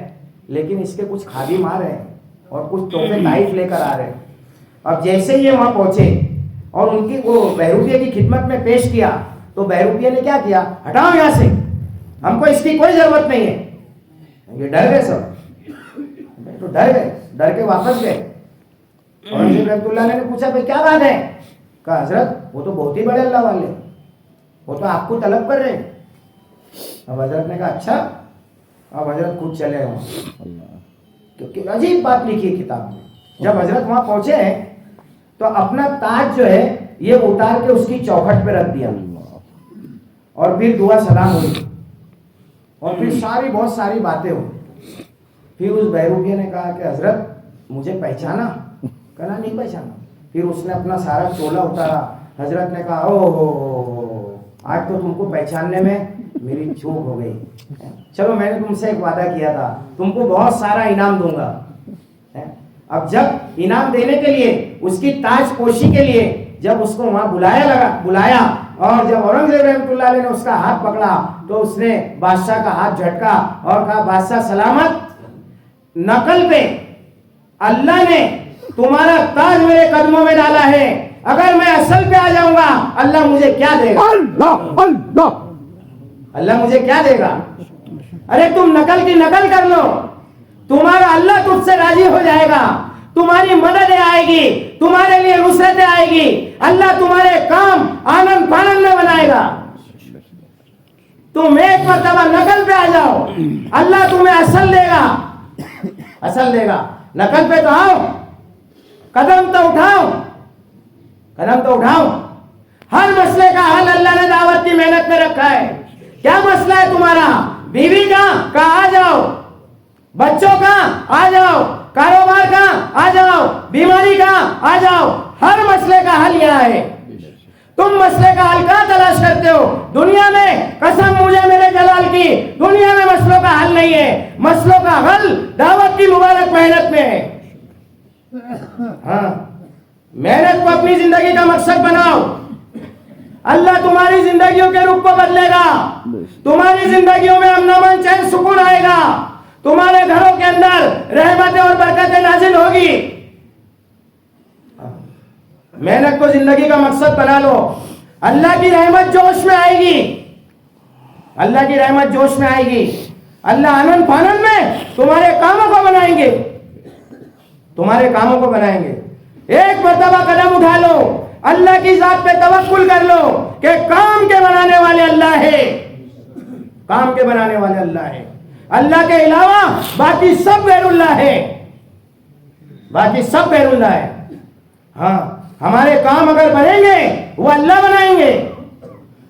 लेकिन इसके कुछ खादिम आ रहे हैं और कुछ तोहफे ताइफ लेकर आ रहे हैं। अब जैसे ही ये वहां पहुंचे और उनकी वो बहरूपिया की खिदमत में पेश किया, तो बहरूपिया ने क्या किया, हटाओ यहाँ से, हमको इसकी कोई जरूरत नहीं है। ये डर गए सब, तो डर गए, डर के वापस गए। औरंगजेब रहमतुल्लाह ने पूछा भाई क्या बात है? कहा हजरत वो तो बहुत ही बड़े अल्लाह वाले, वो तो आपको तलब कर रहे हैं। अब हजरत ने कहा अच्छा। अब हजरत खुद चले वहां, क्योंकि अजीब बात लिखी है किताब में। जब हजरत वहां पहुंचे हैं तो अपना ताज जो है ये उतार के उसकी चौखट पे रख दिया और फिर दुआ सलाम हुई और फिर बहुत सारी बातें हुई। फिर उस बहरूपिया ने कहा कि हजरत मुझे पहचाना? कहना नहीं पहचाना। फिर उसने अपना सारा चोला उतारा। हजरत ने कहा ओहो आज तो तुमको पहचानने में मेरी चूक हो गई। चलो मैंने तुमसे एक वादा किया था, तुमको बहुत सारा इनाम दूंगा। अब जब इनाम देने के लिए, उसकी ताजपोशी के लिए जब उसको वहां बुलाया और जब औरंगजेब रहमतुल्लाह अलैह ने उसका हाथ पकड़ा तो उसने बादशाह का हाथ झटका और कहा बादशाह सलामत, नकल पे अल्लाह ने तुम्हारा ताज मेरे कदमों में डाला है, अगर मैं असल पे आ जाऊंगा अल्लाह मुझे क्या देगा? अल्लाह मुझे क्या देगा? अरे तुम नकल की नकल कर लो, तुम्हारा अल्लाह तुझसे राजी हो जाएगा, तुम्हारी मदद आएगी, तुम्हारे लिए नुसरतें आएगी, अल्लाह तुम्हारे काम आनंद फानंद में बनाएगा। तुम एक मर्तबा नकल पे आ जाओ, अल्लाह तुम्हें असल देगा, असल देगा। नकल पे तो आओ, कदम तो उठाओ, कदम तो उठाओ। हर मसले का हल अल्लाह ने दावत की मेहनत में रखा है। क्या मसला है तुम्हारा? बीवी का आ जाओ, बच्चों का आ जाओ, कारोबार का आ जाओ, बीमारी का आ जाओ, हर मसले का हल यहाँ है। तुम मसले का हल कहाँ तलाश करते हो? दुनिया में, कसम मुझे मेरे जलाल की, दुनिया में मसलों का हल नहीं है। मसलों का हल दावत की मुबारक मेहनत में है। हाँ, मेहनत को अपनी जिंदगी का मकसद बनाओ। अल्लाह तुम्हारी जिंदगियों के रुख को बदलेगा। तुम्हारी जिंदगियों में अमन चैन सुकून आएगा। तुम्हारे घरों के अंदर रहमतें और बरकतें नाजिल होगी। मेहनत को जिंदगी का मकसद बना लो। अल्लाह की रहमत जोश में आएगी। अल्लाह की रहमत जोश में आएगी। अल्लाह आनंद फानंद में तुम्हारे कामों को बनाएंगे। तुम्हारे कामों को बनाएंगे। एक मर्तबा कदम उठा लो, अल्लाह की जात पे तवक्कुल कर लो कि काम के बनाने वाले अल्लाह है। काम के बनाने वाले अल्लाह है। अल्लाह के अलावा बाकी सब गैरुल्लाह है। बाकी सब गैरुल्लाह है। हाँ, हमारे काम अगर बनेंगे वो अल्लाह बनाएंगे।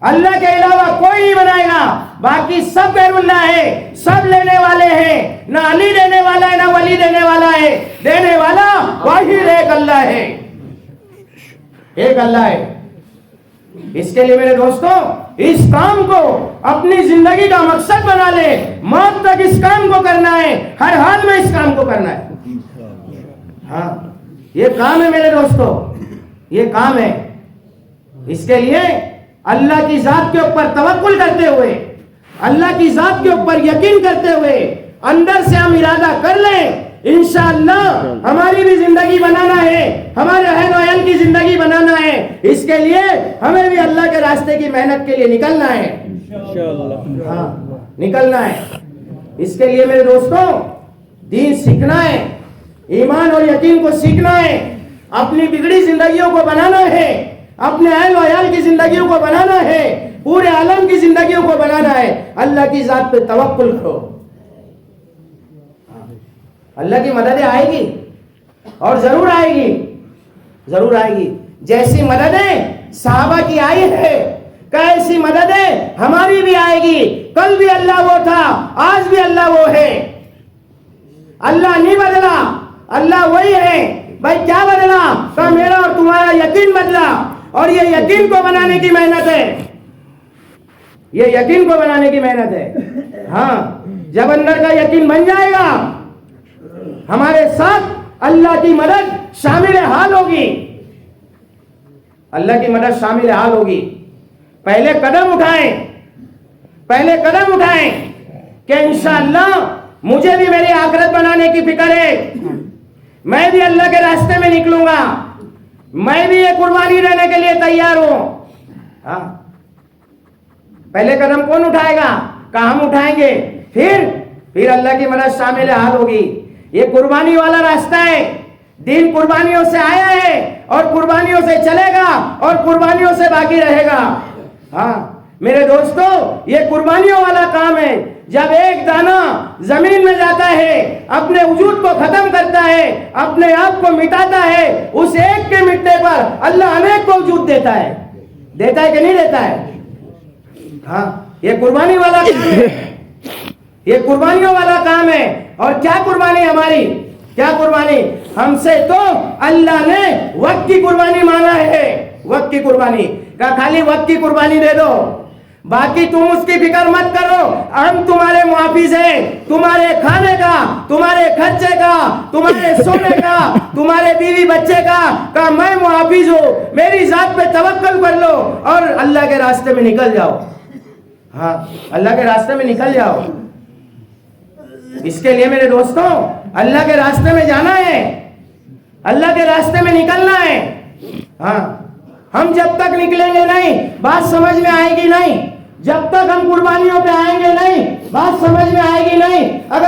अल्लाह के अलावा कोई नहीं बनाएगा। बाकी सब गैरुल्लाह है। सब लेने वाले हैं। ना अली देने वाला है, ना वली देने वाला है। देने वाला वाहिद एक अल्लाह है। एक अल्लाह है। इसके लिए मेरे दोस्तों, इस काम को अपनी जिंदगी का मकसद बना ले। मौत तक इस काम को करना है। हर हाल में इस काम को करना है। हाँ, ये काम है मेरे दोस्तों, ये काम है। इसके लिए अल्लाह की जात के ऊपर तवक्कुल करते हुए, अल्लाह की जात के ऊपर यकीन करते हुए अंदर से हम इरादा कर लें, इंशाअल्लाह हमारी भी जिंदगी बनाना है, हमारे अहल व अयाल की जिंदगी बनाना है। इसके लिए हमें भी अल्लाह के रास्ते की मेहनत के लिए निकलना है। हाँ, निकलना है। इसके लिए मेरे दोस्तों, दीन सीखना है, ईमान और यकीन को सीखना है, अपनी बिगड़ी जिंदगियों को बनाना है, अपने अहल व अयाल की जिंदगियों को बनाना है, पूरे आलम की जिंदगियों को बनाना है। अल्लाह की जात पे तवक्कुल करो। अल्लाह की मददें आएगी और जरूर आएगी, जरूर आएगी। जैसी मददें सहाबा की आई है, कैसी मददें हमारी भी आएगी। कल भी अल्लाह वो था, आज भी अल्लाह वो है। अल्लाह नहीं बदला, अल्लाह वही है। भाई क्या बदला? तो मेरा और तुम्हारा यकीन बदला। और ये यकीन को बनाने की मेहनत है। ये यकीन को बनाने की मेहनत है। हाँ, जब अंदर का यकीन बन जाएगा, हमारे साथ अल्लाह की मदद शामिल हाल होगी। अल्लाह की मदद शामिल हाल होगी। पहले कदम उठाएं, पहले कदम उठाएं कि इंशाअल्लाह मुझे भी मेरी आखिरत बनाने की फिक्र है। मैं भी अल्लाह के रास्ते में निकलूंगा। मैं भी ये कुर्बानी देने के लिए तैयार हूं। हाँ, पहले कदम कौन उठाएगा? का हम उठाएंगे। फिर अल्लाह की मदद शामिल हाल होगी। ये कुर्बानी वाला रास्ता है। दीन कुर्बानियों से आया है और कुर्बानियों से चलेगा और कुर्बानियों से बाकी रहेगा। हाँ मेरे दोस्तों, ये कुर्बानियों वाला काम है। जब एक दाना जमीन में जाता है, अपने वजूद को खत्म करता है, अपने आप को मिटाता है, उस एक के मिटने पर अल्लाह अनेक को वजूद देता है। देता है कि नहीं देता है? हाँ, ये कुर्बानी वाला काम है। ये कुर्बानियों वाला काम है। और क्या कुर्बानी हमारी? क्या कुर्बानी? हमसे तो अल्लाह ने वक्त की कुर्बानी मांगा है। वक्त की कुर्बानी का खाली वक्त की कुर्बानी दे दो, बाकी तुम उसकी फिक्र मत करो। हम तुम्हारे मुआफिज हैं। तुम्हारे खाने का, तुम्हारे खर्चे का, तुम्हारे सोने का, तुम्हारे बीवी बच्चे का मैं मुआफिज हूं। मेरी जात पे तवक्कुल कर लो और अल्लाह के रास्ते में निकल जाओ। हाँ, अल्लाह के रास्ते में निकल जाओ। इसके लिए मेरे दोस्तों, अल्लाह के रास्ते में जाना है, अल्लाह के रास्ते में निकलना है। हाँ, हम जब तक निकलेंगे नहीं, बात समझ में आएगी नहीं। जब तक हम कुर्बानियों पे आएंगे नहीं, बात समझ में आएगी नहीं। अगर